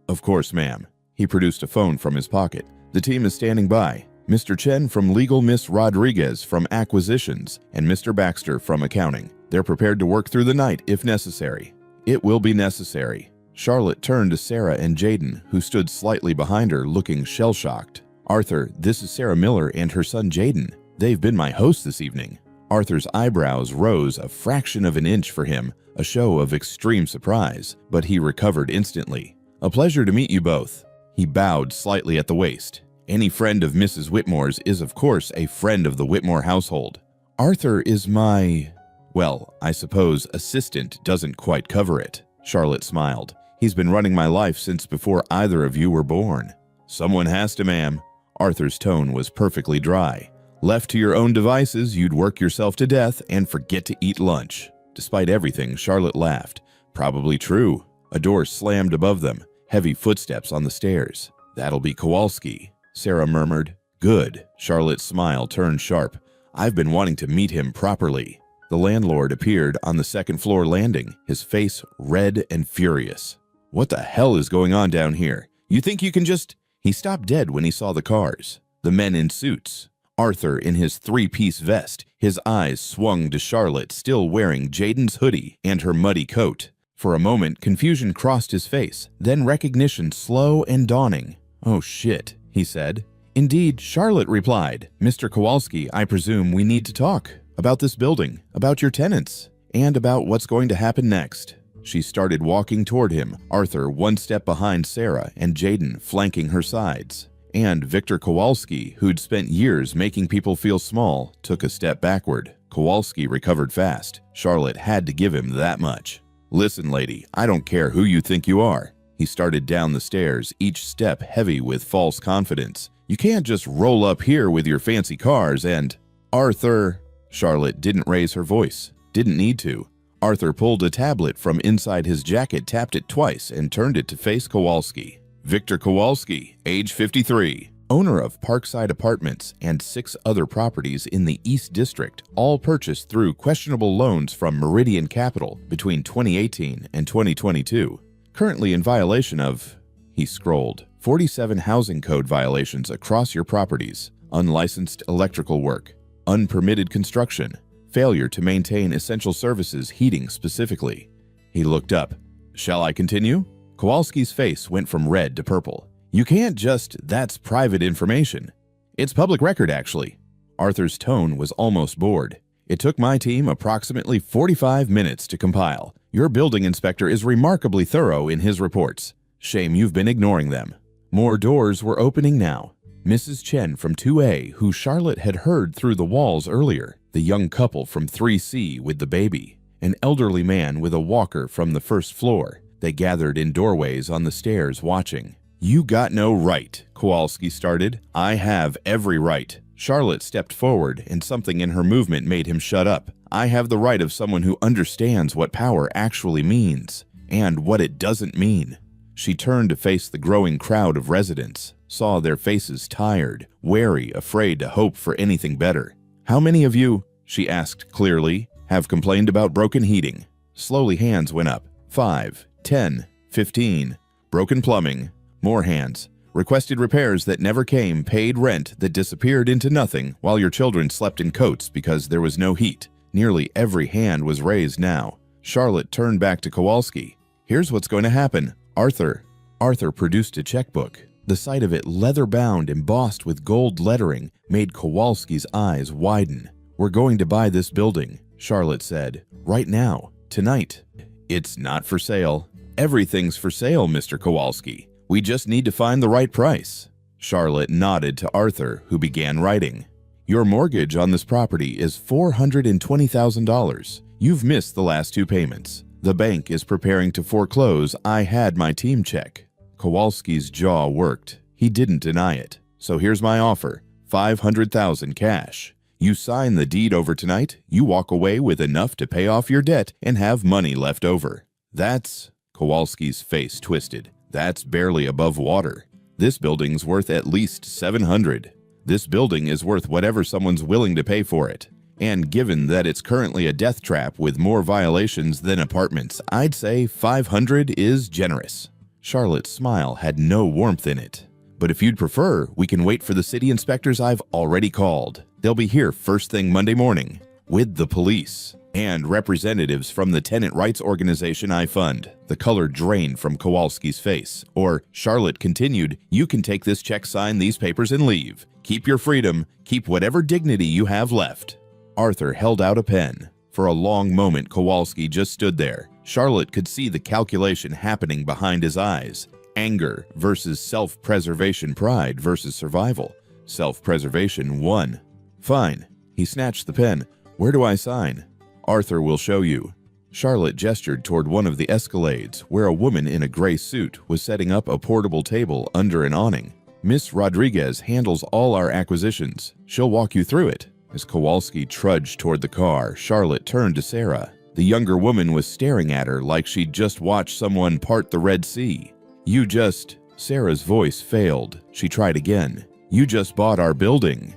Of course, ma'am. He produced a phone from his pocket. The team is standing by. Mr. Chen from Legal, Miss Rodriguez from Acquisitions, and Mr. Baxter from Accounting. They're prepared to work through the night if necessary. It will be necessary. Charlotte turned to Sarah and Jaden, who stood slightly behind her, looking shell-shocked. Arthur, this is Sarah Miller and her son Jaden. They've been my hosts this evening. Arthur's eyebrows rose a fraction of an inch for him, a show of extreme surprise, but he recovered instantly. A pleasure to meet you both. He bowed slightly at the waist. Any friend of Mrs. Whitmore's is, of course, a friend of the Whitmore household. Arthur is my— well, I suppose assistant doesn't quite cover it. Charlotte smiled. He's been running my life since before either of you were born. Someone has to, ma'am. Arthur's tone was perfectly dry. Left to your own devices, you'd work yourself to death and forget to eat lunch. Despite everything, Charlotte laughed. Probably true. A door slammed above them. Heavy footsteps on the stairs. That'll be Kowalski, Sarah murmured. Good. Charlotte's smile turned sharp. I've been wanting to meet him properly. The landlord appeared on the second-floor landing, his face red and furious. What the hell is going on down here? You think you can just— He stopped dead when he saw the cars. The men in suits. Arthur in his 3-piece vest. His eyes swung to Charlotte, still wearing Jaden's hoodie and her muddy coat. For a moment, confusion crossed his face, then recognition slow and dawning. Oh shit, he said. Indeed, Charlotte replied. Mr. Kowalski, I presume we need to talk. About this building, about your tenants. and about what's going to happen next. She started walking toward him, Arthur one step behind Sarah and Jaden flanking her sides. And Victor Kowalski, who'd spent years making people feel small, took a step backward. Kowalski recovered fast. Charlotte had to give him that much. "Listen, lady, I don't care who you think you are." He started down the stairs, each step heavy with false confidence. "You can't just roll up here with your fancy cars and—" "Arthur!" Charlotte didn't raise her voice. Didn't need to. Arthur pulled a tablet from inside his jacket, tapped it twice, and turned it to face Kowalski. "Victor Kowalski, age 53, owner of Parkside Apartments and 6 other properties in the East District, all purchased through questionable loans from Meridian Capital between 2018 and 2022. Currently in violation of," he scrolled, "47 housing code violations across your properties: unlicensed electrical work, unpermitted construction, failure to maintain essential services, heating specifically." He looked up. "Shall I continue?" Kowalski's face went from red to purple. "You can't just, that's private information. It's public record, actually." Arthur's tone was almost bored. "It took my team approximately 45 minutes to compile. Your building inspector is remarkably thorough in his reports. Shame you've been ignoring them." More doors were opening now. Mrs. Chen from 2A, who Charlotte had heard through the walls earlier, the young couple from 3C with the baby, an elderly man with a walker from the first floor. They gathered in doorways on the stairs watching. "You got no right," Kowalski started. "I have every right." Charlotte stepped forward, and something in her movement made him shut up. "I have the right of someone who understands what power actually means, and what it doesn't mean." She turned to face the growing crowd of residents, saw their faces tired, wary, afraid to hope for anything better. "How many of you," she asked clearly, "have complained about broken heating?" Slowly hands went up. 5, 10, 15. Broken plumbing. More hands. Requested repairs that never came, paid rent that disappeared into nothing while your children slept in coats because there was no heat. Nearly every hand was raised now. Charlotte turned back to Kowalski. "Here's what's going to happen. Arthur." Arthur produced a checkbook. The sight of it, leather-bound, embossed with gold lettering, made Kowalski's eyes widen. "We're going to buy this building," Charlotte said. "Right now. Tonight." "It's not for sale." "Everything's for sale, Mr. Kowalski. We just need to find the right price." Charlotte nodded to Arthur, who began writing. "Your mortgage on this property is $420,000. You've missed the last 2 payments. The bank is preparing to foreclose. I had my team check." Kowalski's jaw worked. He didn't deny it. "So here's my offer. $500,000 cash. You sign the deed over tonight, you walk away with enough to pay off your debt and have money left over." "That's," Kowalski's face twisted, "that's barely above water. This building's worth at least $700. This building is worth whatever someone's willing to pay for it. And given that it's currently a death trap with more violations than apartments, I'd say $500 is generous." Charlotte's smile had no warmth in it. "But if you'd prefer, we can wait for the city inspectors I've already called. They'll be here first thing Monday morning, with the police and representatives from the tenant rights organization I fund." The color drained from Kowalski's face. Or, Charlotte continued, "You can take this check, sign these papers, and leave. Keep your freedom. Keep whatever dignity you have left." Arthur held out a pen. For a long moment, Kowalski just stood there. Charlotte could see the calculation happening behind his eyes. Anger versus self-preservation, pride versus survival. Self-preservation won. "Fine." He snatched the pen. "Where do I sign?" "Arthur will show you." Charlotte gestured toward one of the escalades, where a woman in a gray suit was setting up a portable table under an awning. "Miss Rodriguez handles all our acquisitions. She'll walk you through it." As Kowalski trudged toward the car, Charlotte turned to Sarah. The younger woman was staring at her like she'd just watched someone part the Red Sea. "You just—" Sarah's voice failed. She tried again. "You just bought our building."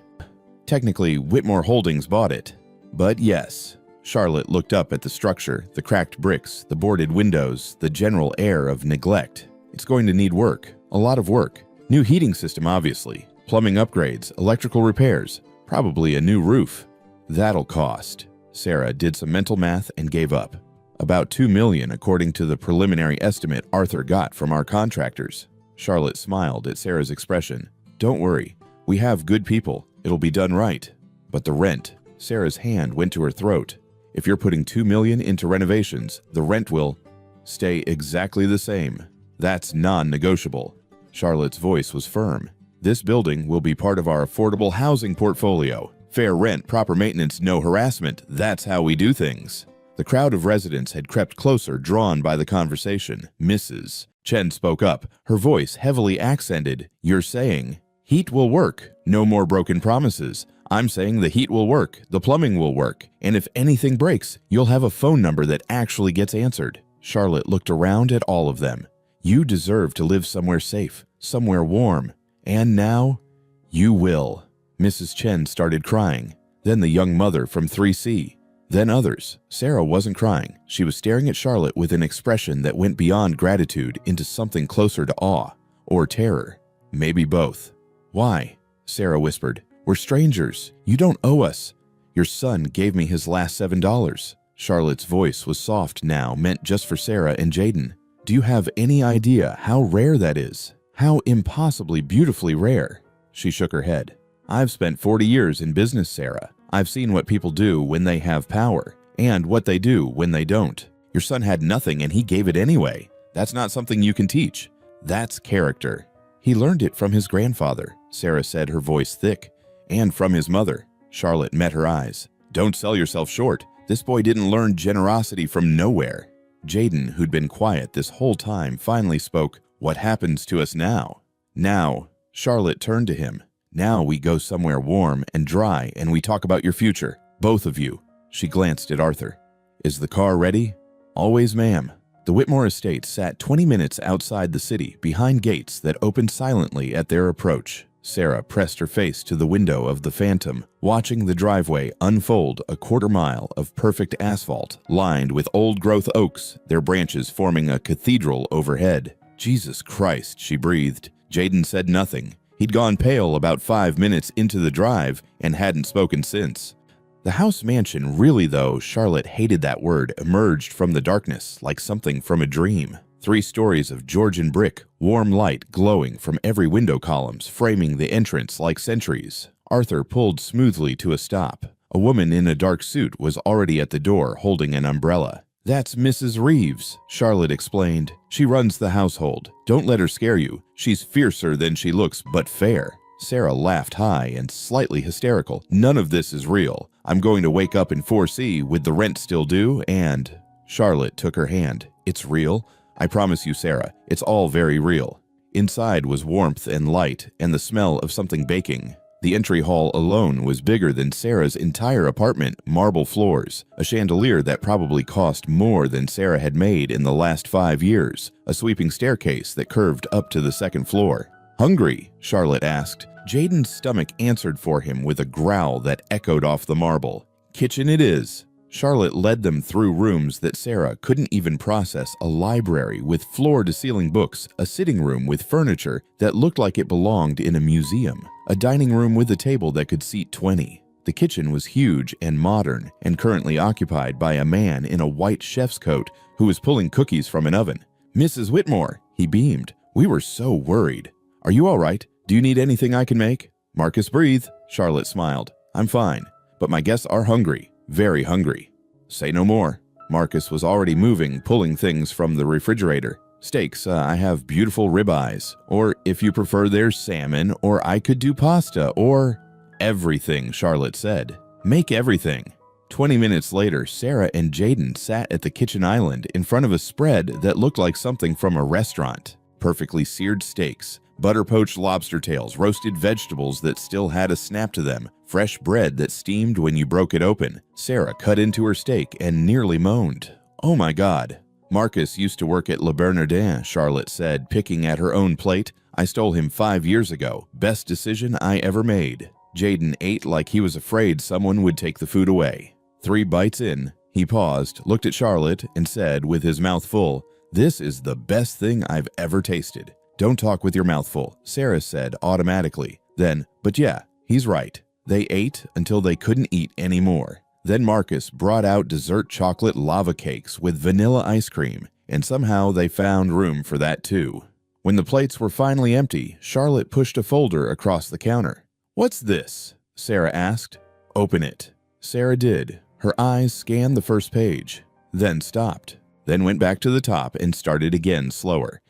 "Technically, Whitmore Holdings bought it. But yes." Charlotte looked up at the structure, the cracked bricks, the boarded windows, the general air of neglect. "It's going to need work. A lot of work. New heating system, obviously. Plumbing upgrades, electrical repairs. Probably a new roof. That'll cost." Sarah did some mental math and gave up. "About $2 million, according to the preliminary estimate Arthur got from our contractors." Charlotte smiled at Sarah's expression. "Don't worry. We have good people. It'll be done right. But the rent." Sarah's hand went to her throat. If you're putting $2 million into renovations, the rent will stay exactly the same. That's non-negotiable. Charlotte's voice was firm. This building will be part of our affordable housing portfolio. Fair rent, proper maintenance, no harassment. That's how we do things. The crowd of residents had crept closer, drawn by the conversation. Mrs. Chen spoke up, her voice heavily accented. You're saying, heat will work. No more broken promises. I'm saying the heat will work, the plumbing will work, and if anything breaks, you'll have a phone number that actually gets answered. Charlotte looked around at all of them. You deserve to live somewhere safe, somewhere warm. And now, you will. Mrs. Chen started crying. Then the young mother from 3C. Then others. Sarah wasn't crying. She was staring at Charlotte with an expression that went beyond gratitude into something closer to awe or terror. Maybe both. Why? Sarah whispered. We're strangers. You don't owe us. Your son gave me his last $7. Charlotte's voice was soft now, meant just for Sarah and Jaden. Do you have any idea how rare that is? How impossibly beautifully rare? She shook her head. I've spent 40 years in business, Sarah. I've seen what people do when they have power, and what they do when they don't. Your son had nothing and he gave it anyway. That's not something you can teach. That's character. He learned it from his grandfather, Sarah said, her voice thick. And from his mother. Charlotte met her eyes. Don't sell yourself short. This boy didn't learn generosity from nowhere. Jaden, who'd been quiet this whole time, finally spoke. What happens to us now? Now. Charlotte turned to him. Now we go somewhere warm and dry and we talk about your future. Both of you. She glanced at Arthur. Is the car ready? Always, ma'am. The Whitmore estate sat 20 minutes outside the city, behind gates that opened silently at their approach. Sarah pressed her face to the window of the Phantom, watching the driveway unfold a quarter-mile of perfect asphalt, lined with old-growth oaks, their branches forming a cathedral overhead. Jesus Christ, she breathed. Jaden said nothing. He'd gone pale about 5 minutes into the drive and hadn't spoken since. The house mansion really, though, Charlotte hated that word, emerged from the darkness like something from a dream. 3 stories of Georgian brick, warm light glowing from every window columns, framing the entrance like sentries. Arthur pulled smoothly to a stop. A woman in a dark suit was already at the door, holding an umbrella. That's Mrs. Reeves, Charlotte explained. She runs the household. Don't let her scare you. She's fiercer than she looks, but fair. Sarah laughed high and slightly hysterical. None of this is real. I'm going to wake up in 4C with the rent still due and... Charlotte took her hand. It's real. I promise you, Sarah, it's all very real. Inside was warmth and light and the smell of something baking. The entry hall alone was bigger than Sarah's entire apartment, marble floors, a chandelier that probably cost more than Sarah had made in the last 5 years, a sweeping staircase that curved up to the second floor. Hungry? Charlotte asked. Jaden's stomach answered for him with a growl that echoed off the marble. Kitchen it is. Charlotte led them through rooms that Sarah couldn't even process, a library with floor-to-ceiling books, a sitting room with furniture that looked like it belonged in a museum, a dining room with a table that could seat 20. The kitchen was huge and modern and currently occupied by a man in a white chef's coat who was pulling cookies from an oven. Mrs. Whitmore, he beamed. We were so worried. Are you all right? Do you need anything I can make? Marcus, breathe. Charlotte smiled. I'm fine, but my guests are hungry. Very hungry. Say no more. Marcus was already moving, pulling things from the refrigerator. Steaks, I have beautiful ribeyes. Or if you prefer, there's salmon, or I could do pasta, or... Everything, Charlotte said. Make everything. 20 minutes later, Sarah and Jaden sat at the kitchen island in front of a spread that looked like something from a restaurant. Perfectly seared steaks, butter-poached lobster tails, roasted vegetables that still had a snap to them, fresh bread that steamed when you broke it open. Sarah cut into her steak and nearly moaned. Oh my God. Marcus used to work at Le Bernardin, Charlotte said, picking at her own plate. I stole him 5 years ago. Best decision I ever made. Jaden ate like he was afraid someone would take the food away. 3 bites in, he paused, looked at Charlotte, and said with his mouth full, This is the best thing I've ever tasted. Don't talk with your mouth full, Sarah said automatically. Then, but yeah, he's right. They ate until they couldn't eat anymore. Then Marcus brought out dessert chocolate lava cakes with vanilla ice cream, and somehow they found room for that too. When the plates were finally empty, Charlotte pushed a folder across the counter. What's this? Sarah asked. Open it. Sarah did. Her eyes scanned the first page, then stopped, then went back to the top and started again slower.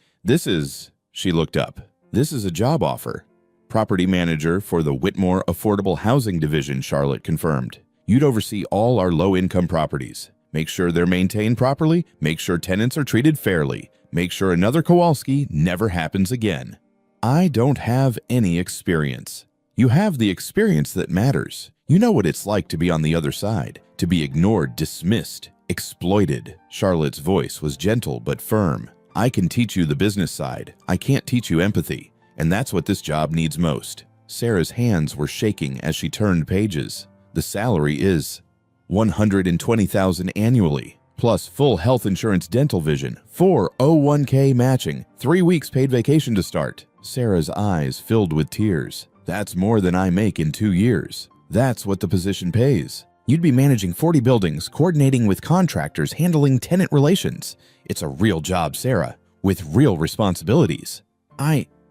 She looked up. This is a job offer. Property manager for the Whitmore Affordable Housing Division, Charlotte confirmed. You'd oversee all our low-income properties. Make sure they're maintained properly, make sure tenants are treated fairly, make sure another Kowalski never happens again. I don't have any experience. You have the experience that matters. You know what it's like to be on the other side, to be ignored, dismissed, exploited. Charlotte's voice was gentle but firm. I can teach you the business side. I can't teach you empathy. And that's what this job needs most. Sarah's hands were shaking as she turned pages. The salary is $120,000 annually, plus full health insurance, dental vision, 401k matching, 3 weeks paid vacation to start. Sarah's eyes filled with tears. That's more than I make in 2 years. That's what the position pays. You'd be managing 40 buildings, coordinating with contractors, handling tenant relations. It's a real job, Sarah, with real responsibilities.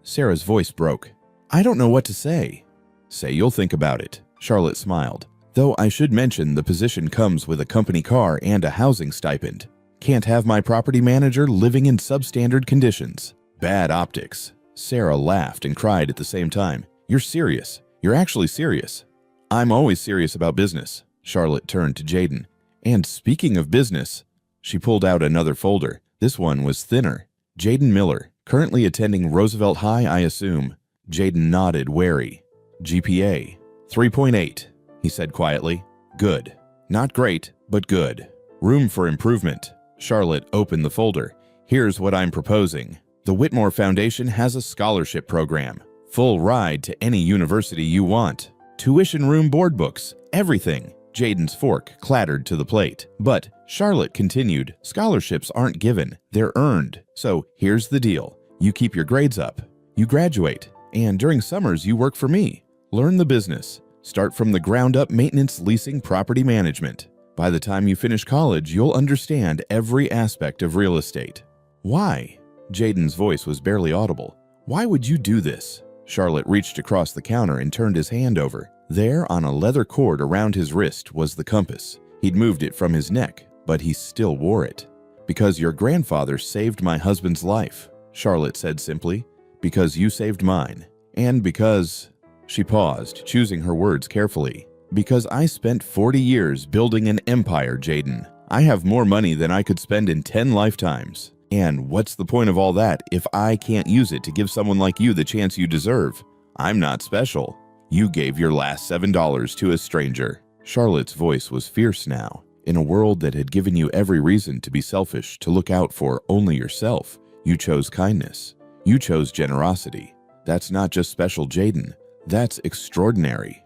Sarah's voice broke. I don't know what to say. Say you'll think about it, Charlotte smiled. Though I should mention the position comes with a company car and a housing stipend. Can't have my property manager living in substandard conditions. Bad optics. Sarah laughed and cried at the same time. You're serious. You're actually serious. I'm always serious about business. Charlotte turned to Jaden. And speaking of business, she pulled out another folder. This one was thinner. Jaden Miller, currently attending Roosevelt High, I assume. Jaden nodded, wary. GPA, 3.8, he said quietly. Good. Not great, but good. Room for improvement. Charlotte opened the folder. Here's what I'm proposing. The Whitmore Foundation has a scholarship program. Full ride to any university you want. Tuition room, board books, everything. Jaden's fork clattered to the plate. But, Charlotte continued, scholarships aren't given, they're earned. So here's the deal. You keep your grades up. You graduate. And during summers, you work for me. Learn the business. Start from the ground up maintenance, leasing, property management. By the time you finish college, you'll understand every aspect of real estate. Why? Jaden's voice was barely audible. Why would you do this? Charlotte reached across the counter and turned his hand over. There, on a leather cord around his wrist, was the compass. He'd moved it from his neck, but he still wore it. Because your grandfather saved my husband's life, Charlotte said simply. Because you saved mine. And because... She paused, choosing her words carefully. Because I spent 40 years building an empire, Jaden. I have more money than I could spend in 10 lifetimes. And what's the point of all that if I can't use it to give someone like you the chance you deserve? I'm not special. You gave your last $7 to a stranger. Charlotte's voice was fierce now. In a world that had given you every reason to be selfish, to look out for only yourself, you chose kindness. You chose generosity. That's not just special, Jaden. That's extraordinary.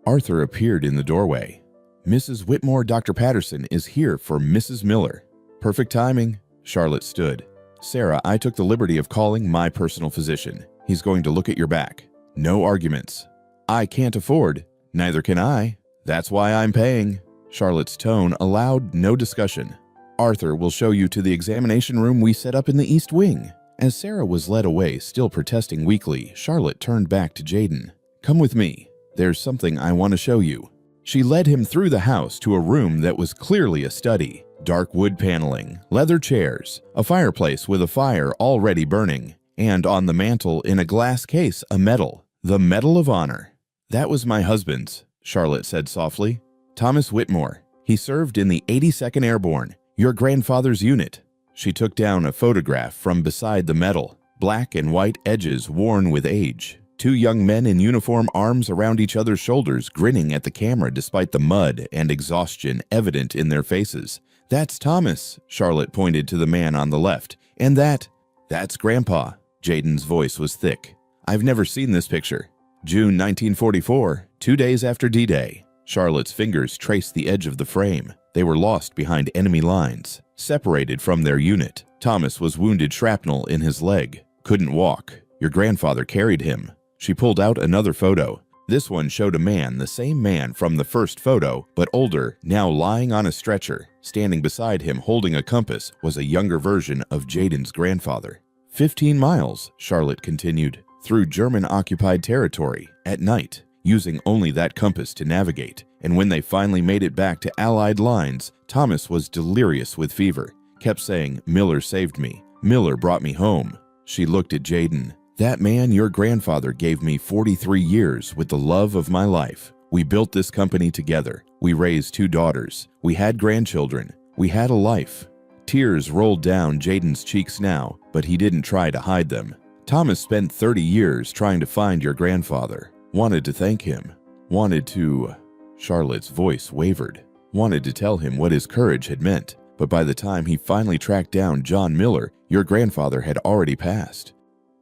Arthur appeared in the doorway. Mrs. Whitmore, Dr. Patterson is here for Mrs. Miller. Perfect timing. Charlotte stood. Sarah, I took the liberty of calling my personal physician. He's going to look at your back. No arguments. I can't afford. Neither can I. That's why I'm paying. Charlotte's tone allowed no discussion. Arthur will show you to the examination room we set up in the East Wing. As Sarah was led away, still protesting weakly, Charlotte turned back to Jaden. Come with me. There's something I want to show you. She led him through the house to a room that was clearly a study. Dark wood paneling, leather chairs, a fireplace with a fire already burning, and on the mantel in a glass case a medal, the Medal of Honor. That was my husband's, Charlotte said softly. Thomas Whitmore. He served in the 82nd Airborne, your grandfather's unit. She took down a photograph from beside the medal, black and white edges worn with age. Two young men in uniform, arms around each other's shoulders, grinning at the camera despite the mud and exhaustion evident in their faces. That's Thomas, Charlotte pointed to the man on the left. And that's Grandpa. Jaden's voice was thick. I've never seen this picture. June 1944, 2 days after D-Day. Charlotte's fingers traced the edge of the frame. They were lost behind enemy lines, separated from their unit. Thomas was wounded shrapnel in his leg. Couldn't walk. Your grandfather carried him. She pulled out another photo. This one showed a man, the same man from the first photo, but older, now lying on a stretcher. Standing beside him holding a compass was a younger version of Jaden's grandfather. 15 miles, Charlotte continued, through German-occupied territory, at night, using only that compass to navigate, And when they finally made it back to Allied lines, Thomas was delirious with fever, kept saying, "Miller saved me. Miller brought me home." She looked at Jaden. "That man, your grandfather, gave me 43 years with the love of my life. We built this company together. We raised 2 daughters. We had grandchildren. We had a life." Tears rolled down Jaden's cheeks now, but he didn't try to hide them. "Thomas spent 30 years trying to find your grandfather. Wanted to thank him. Wanted to—" Charlotte's voice wavered. "Wanted to tell him what his courage had meant. But by the time he finally tracked down John Miller, your grandfather had already passed."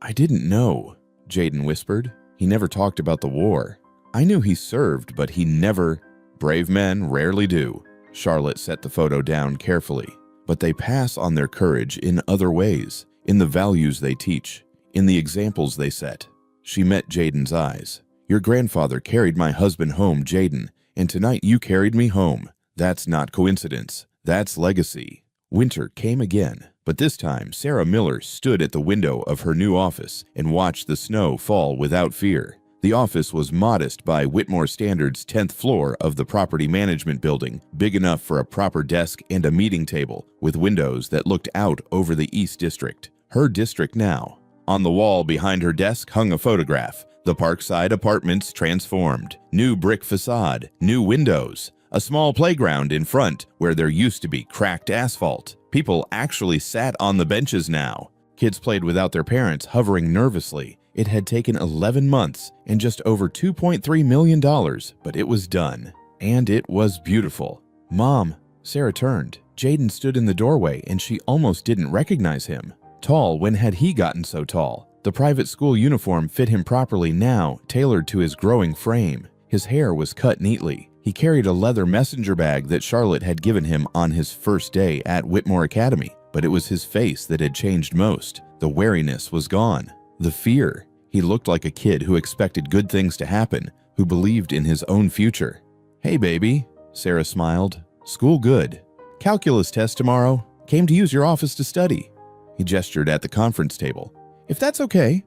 "I didn't know," Jaden whispered. "He never talked about the war. I knew he served, but he never—" "Brave men rarely do." Charlotte set the photo down carefully. "But they pass on their courage in other ways, in the values they teach, in the examples they set." She met Jaden's eyes. "Your grandfather carried my husband home, Jaden, and tonight you carried me home. That's not coincidence. That's legacy." Winter came again, but this time Sarah Miller stood at the window of her new office and watched the snow fall without fear. The office was modest by Whitmore standards, 10th floor of the property management building, big enough for a proper desk and a meeting table, with windows that looked out over the East District, her district now. On the wall behind her desk hung a photograph. The Parkside Apartments transformed. New brick facade, new windows, a small playground in front where there used to be cracked asphalt. People actually sat on the benches now. Kids played without their parents, hovering nervously. It had taken 11 months and just over $2.3 million, but it was done. And it was beautiful. "Mom," Sarah turned. Jaden stood in the doorway and she almost didn't recognize him. Tall, when had he gotten so tall? The private school uniform fit him properly now, tailored to his growing frame. His hair was cut neatly. He carried a leather messenger bag that Charlotte had given him on his first day at Whitmore Academy, but it was his face that had changed most. The wariness was gone. The fear. He looked like a kid who expected good things to happen, who believed in his own future. "Hey, baby," Sarah smiled. "School good. Calculus test tomorrow. Came to use your office to study." He gestured at the conference table. "If that's okay."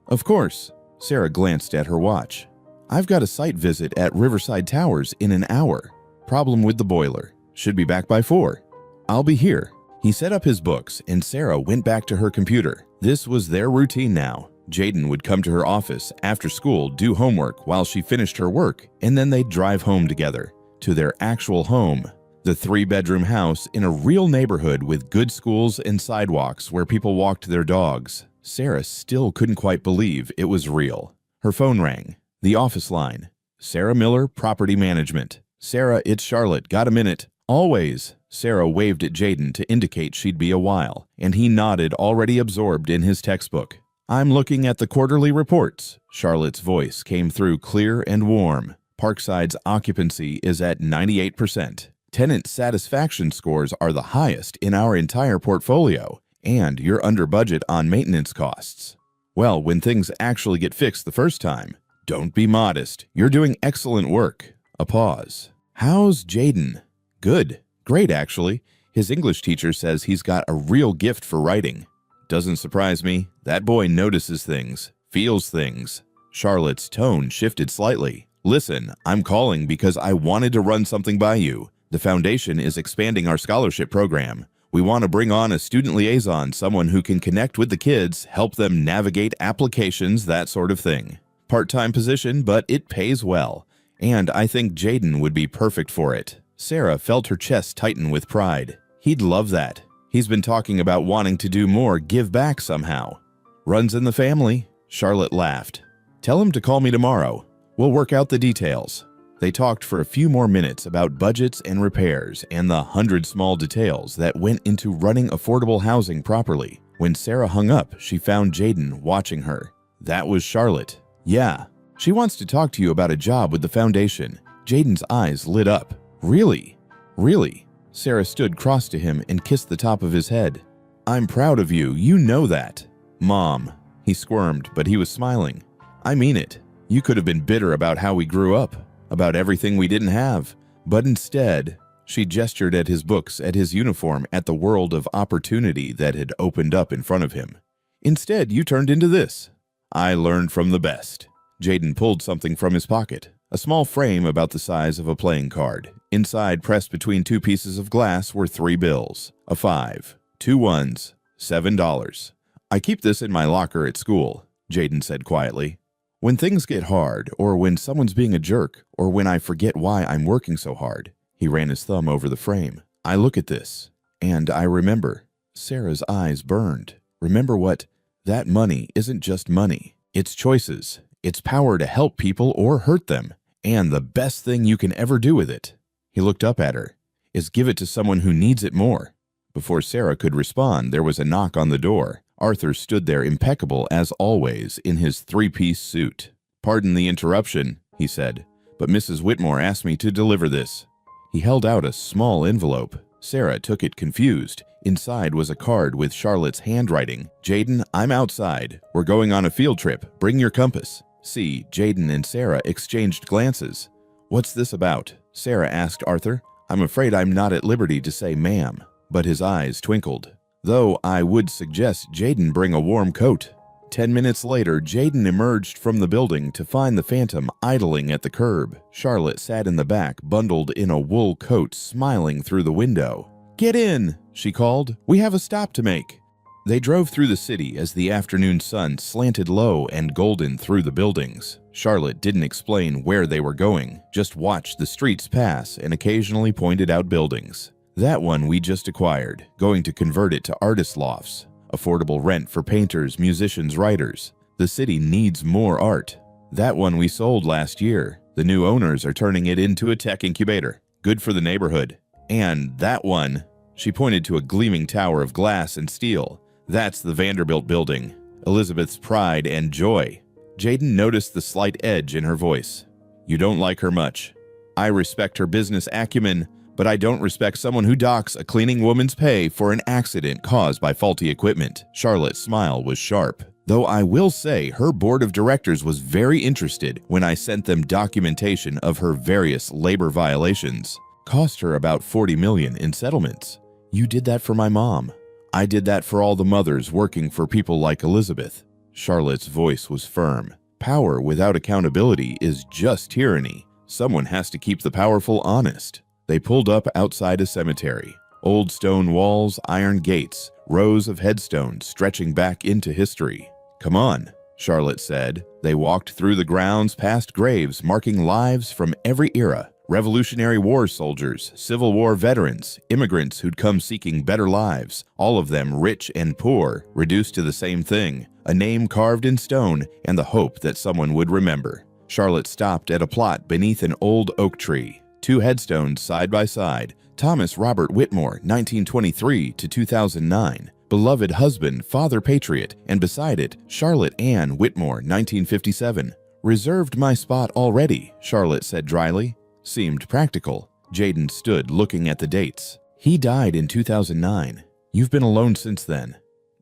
"Of course." Sarah glanced at her watch. "I've got a site visit at Riverside Towers in an hour. Problem with the boiler. Should be back by 4. I'll be here." He set up his books and Sarah went back to her computer. This was their routine now. Jaden would come to her office after school, do homework while she finished her work, and then they'd drive home together to their actual home. The 3-bedroom house in a real neighborhood with good schools and sidewalks where people walked their dogs. Sarah still couldn't quite believe it was real. Her phone rang. The office line. "Sarah Miller, Property Management." "Sarah, it's Charlotte. Got a minute?" "Always." Sarah waved at Jaden to indicate she'd be a while, and he nodded, already absorbed in his textbook. "I'm looking at the quarterly reports." Charlotte's voice came through clear and warm. "Parkside's occupancy is at 98%. Tenant satisfaction scores are the highest in our entire portfolio, and you're under budget on maintenance costs. Well, when things actually get fixed the first time, don't be modest. You're doing excellent work." A pause. "How's Jaden?" "Good. Great, actually. His English teacher says he's got a real gift for writing." "Doesn't surprise me. That boy notices things, feels things." Charlotte's tone shifted slightly. "Listen, I'm calling because I wanted to run something by you. The foundation is expanding our scholarship program. We want to bring on a student liaison, someone who can connect with the kids, help them navigate applications, that sort of thing. Part-time position, but it pays well. And I think Jaden would be perfect for it." Sarah felt her chest tighten with pride. He'd love that. He's been talking about wanting to do more, give back somehow. "Runs in the family." Charlotte laughed. "Tell him to call me tomorrow. We'll work out the details." They talked for a few more minutes about budgets and repairs and the 100 small details that went into running affordable housing properly. When Sarah hung up, she found Jaden watching her. That was Charlotte. "Yeah, she wants to talk to you about a job with the foundation." Jaden's eyes lit up. "Really? Really?" Sarah stood cross to him and kissed the top of his head. "I'm proud of you. You know that." "Mom." He squirmed, but he was smiling. "I mean it. You could have been bitter about how we grew up, about everything we didn't have. But instead," she gestured at his books, at his uniform, at the world of opportunity that had opened up in front of him. "Instead, you turned into this." "I learned from the best." Jaden pulled something from his pocket. A small frame about the size of a playing card. Inside, pressed between two pieces of glass, were 3 bills. A 5, 2 ones, $7. I keep this in my locker at school, Jaden said quietly. When things get hard, or when someone's being a jerk, or when I forget why I'm working so hard, he ran his thumb over the frame. I look at this, and I remember. Sarah's eyes burned. Remember what? That money isn't just money. It's choices. It's power to help people or hurt them. And the best thing you can ever do with it, he looked up at her, is give it to someone who needs it more. Before Sarah could respond, there was a knock on the door. Arthur stood there impeccable as always in his 3-piece suit. Pardon the interruption, he said, but Mrs. Whitmore asked me to deliver this. He held out a small envelope. Sarah took it confused. Inside was a card with Charlotte's handwriting. Jaden, I'm outside. We're going on a field trip. Bring your compass. See, Jaden and Sarah exchanged glances. What's this about? Sarah asked Arthur. I'm afraid I'm not at liberty to say ma'am, but his eyes twinkled. Though I would suggest Jaden bring a warm coat. 10 minutes later, Jaden emerged from the building to find the Phantom idling at the curb. Charlotte sat in the back, bundled in a wool coat, smiling through the window. Get in, she called. We have a stop to make. They drove through the city as the afternoon sun slanted low and golden through the buildings. Charlotte didn't explain where they were going, just watched the streets pass and occasionally pointed out buildings. That one we just acquired, going to convert it to artist lofts. Affordable rent for painters, musicians, writers. The city needs more art. That one we sold last year. The new owners are turning it into a tech incubator. Good for the neighborhood. And that one, she pointed to a gleaming tower of glass and steel. That's the Vanderbilt building. Elizabeth's pride and joy. Jaden noticed the slight edge in her voice. You don't like her much. I respect her business acumen, but I don't respect someone who docks a cleaning woman's pay for an accident caused by faulty equipment. Charlotte's smile was sharp. Though I will say her board of directors was very interested when I sent them documentation of her various labor violations. Cost her about $40 million in settlements. You did that for my mom. I did that for all the mothers working for people like Elizabeth. Charlotte's voice was firm. Power without accountability is just tyranny. Someone has to keep the powerful honest. They pulled up outside a cemetery. Old stone walls, iron gates, rows of headstones stretching back into history. Come on, Charlotte said. They walked through the grounds past graves marking lives from every era. Revolutionary War soldiers, Civil War veterans, immigrants who'd come seeking better lives, all of them rich and poor, reduced to the same thing, a name carved in stone and the hope that someone would remember. Charlotte stopped at a plot beneath an old oak tree. 2 headstones side by side. Thomas Robert Whitmore, 1923 to 2009. Beloved husband, father patriot, and beside it, Charlotte Ann Whitmore, 1957. Reserved my spot already, Charlotte said dryly. Seemed practical. Jaden stood looking at the dates. He died in 2009. You've been alone since then.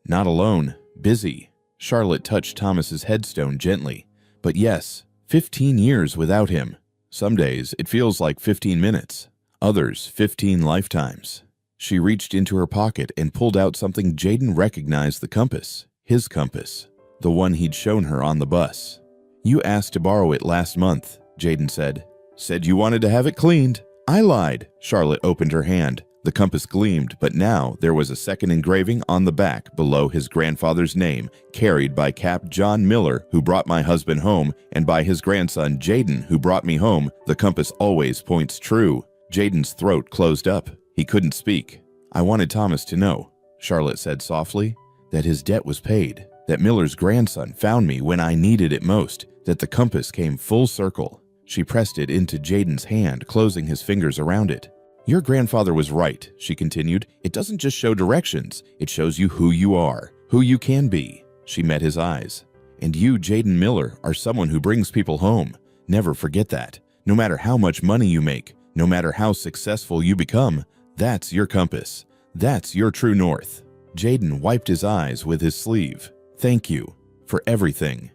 Not alone, busy. Charlotte touched Thomas's headstone gently. But yes, 15 years without him. Some days it feels like 15 minutes. Others, 15 lifetimes. She reached into her pocket and pulled out something Jaden recognized: the compass. His compass. The one he'd shown her on the bus. You asked to borrow it last month, Jaden said. Said you wanted to have it cleaned. I lied. Charlotte opened her hand. The compass gleamed, but now there was a second engraving on the back below his grandfather's name, carried by Cap John Miller, who brought my husband home, and by his grandson Jaden, who brought me home. The compass always points true. Jaden's throat closed up. He couldn't speak. I wanted Thomas to know, Charlotte said softly, that his debt was paid, that Miller's grandson found me when I needed it most, that the compass came full circle. She pressed it into Jaden's hand, closing his fingers around it. Your grandfather was right, she continued. It doesn't just show directions, it shows you who you are, who you can be. She met his eyes. And you, Jaden Miller, are someone who brings people home. Never forget that. No matter how much money you make, no matter how successful you become, that's your compass. That's your true north. Jaden wiped his eyes with his sleeve. Thank you for everything.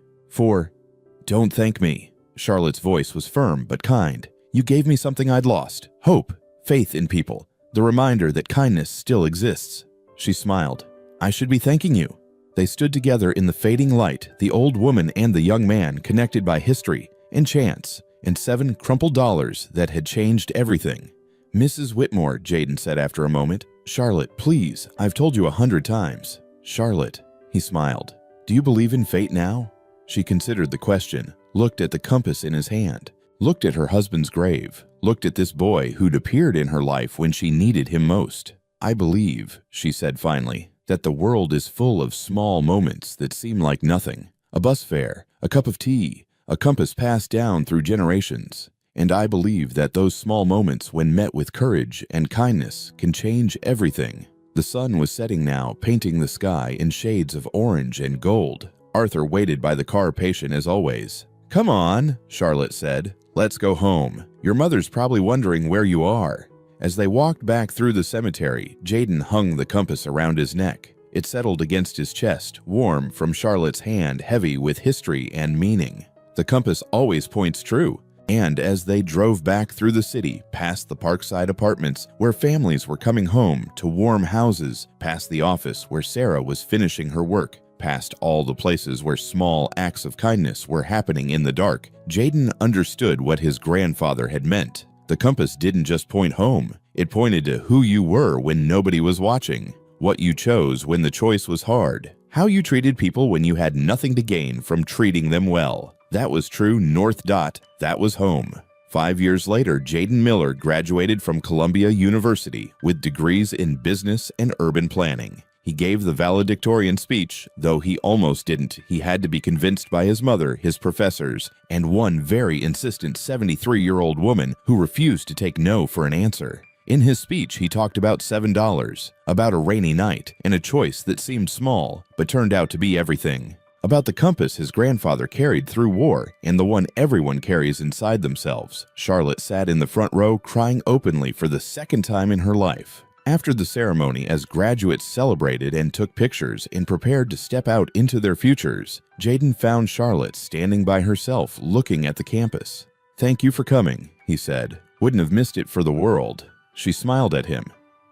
Don't thank me. Charlotte's voice was firm but kind. You gave me something I'd lost. Hope. Faith in people, the reminder that kindness still exists. She smiled. I should be thanking you. They stood together in the fading light, the old woman and the young man connected by history and chance, and 7 crumpled dollars that had changed everything. "Mrs. Whitmore," Jaden said after a moment. "Charlotte, please, I've told you 100 times. Charlotte," he smiled. "Do you believe in fate now?" She considered the question, looked at the compass in his hand, looked at her husband's grave, looked at this boy who'd appeared in her life when she needed him most. "I believe," she said finally, "that the world is full of small moments that seem like nothing. A bus fare, a cup of tea, a compass passed down through generations. And I believe that those small moments, when met with courage and kindness, can change everything." The sun was setting now, painting the sky in shades of orange and gold. Arthur waited by the car, patient as always. "Come on," Charlotte said. "Let's go home. Your mother's probably wondering where you are." As they walked back through the cemetery, Jaden hung the compass around his neck. It settled against his chest, warm from Charlotte's hand, heavy with history and meaning. The compass always points true. And as they drove back through the city, past the Parkside apartments where families were coming home to warm houses, past the office where Sarah was finishing her work, past all the places where small acts of kindness were happening in the dark, Jaden understood what his grandfather had meant. The compass didn't just point home, it pointed to who you were when nobody was watching, what you chose when the choice was hard, how you treated people when you had nothing to gain from treating them well. That was true north. That was home. 5 years later, Jaden Miller graduated from Columbia University with degrees in business and urban planning. He gave the valedictorian speech, though he almost didn't. He had to be convinced by his mother, his professors, and one very insistent 73-year-old woman who refused to take no for an answer. In his speech, he talked about $7, about a rainy night, and a choice that seemed small, but turned out to be everything. About the compass his grandfather carried through war, and the one everyone carries inside themselves. Charlotte sat in the front row, crying openly for the second time in her life. After the ceremony, as graduates celebrated and took pictures and prepared to step out into their futures, Jaden found Charlotte standing by herself, looking at the campus. "Thank you for coming," he said. "Wouldn't have missed it for the world." She smiled at him.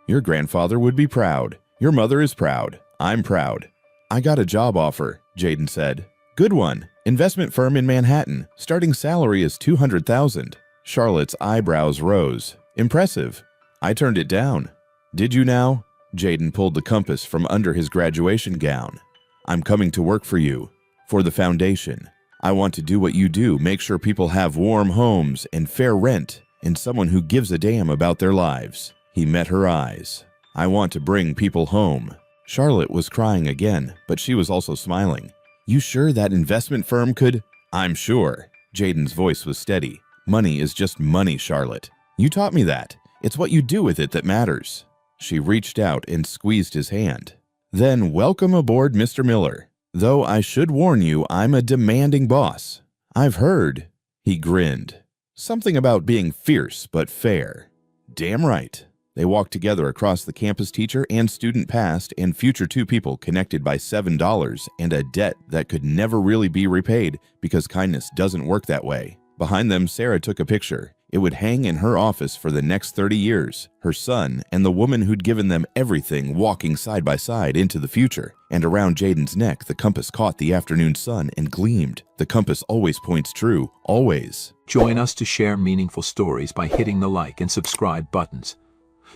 "Your grandfather would be proud. Your mother is proud. I'm proud." "I got a job offer," Jaden said. "Good one. Investment firm in Manhattan. Starting salary is $200,000. Charlotte's eyebrows rose. "Impressive." "I turned it down." "Did you now?" Jaden pulled the compass from under his graduation gown. "I'm coming to work for you. For the foundation. I want to do what you do, make sure people have warm homes and fair rent, and someone who gives a damn about their lives." He met her eyes. "I want to bring people home." Charlotte was crying again, but she was also smiling. "You sure that investment firm could?" "I'm sure." Jaden's voice was steady. "Money is just money, Charlotte. You taught me that. It's what you do with it that matters." She reached out and squeezed his hand. "Then welcome aboard, Mr. Miller. Though I should warn you, I'm a demanding boss." "I've heard." He grinned. "Something about being fierce but fair." "Damn right." They walked together across the campus, teacher and student past and future, two people connected by $7 and a debt that could never really be repaid because kindness doesn't work that way. Behind them, Sarah took a picture. It would hang in her office for the next 30 years. Her son and the woman who'd given them everything walking side by side into the future. And around Jaden's neck, the compass caught the afternoon sun and gleamed. The compass always points true, always. Join us to share meaningful stories by hitting the like and subscribe buttons.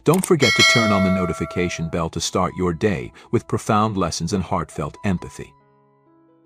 Don't forget to turn on the notification bell to start your day with profound lessons and heartfelt empathy.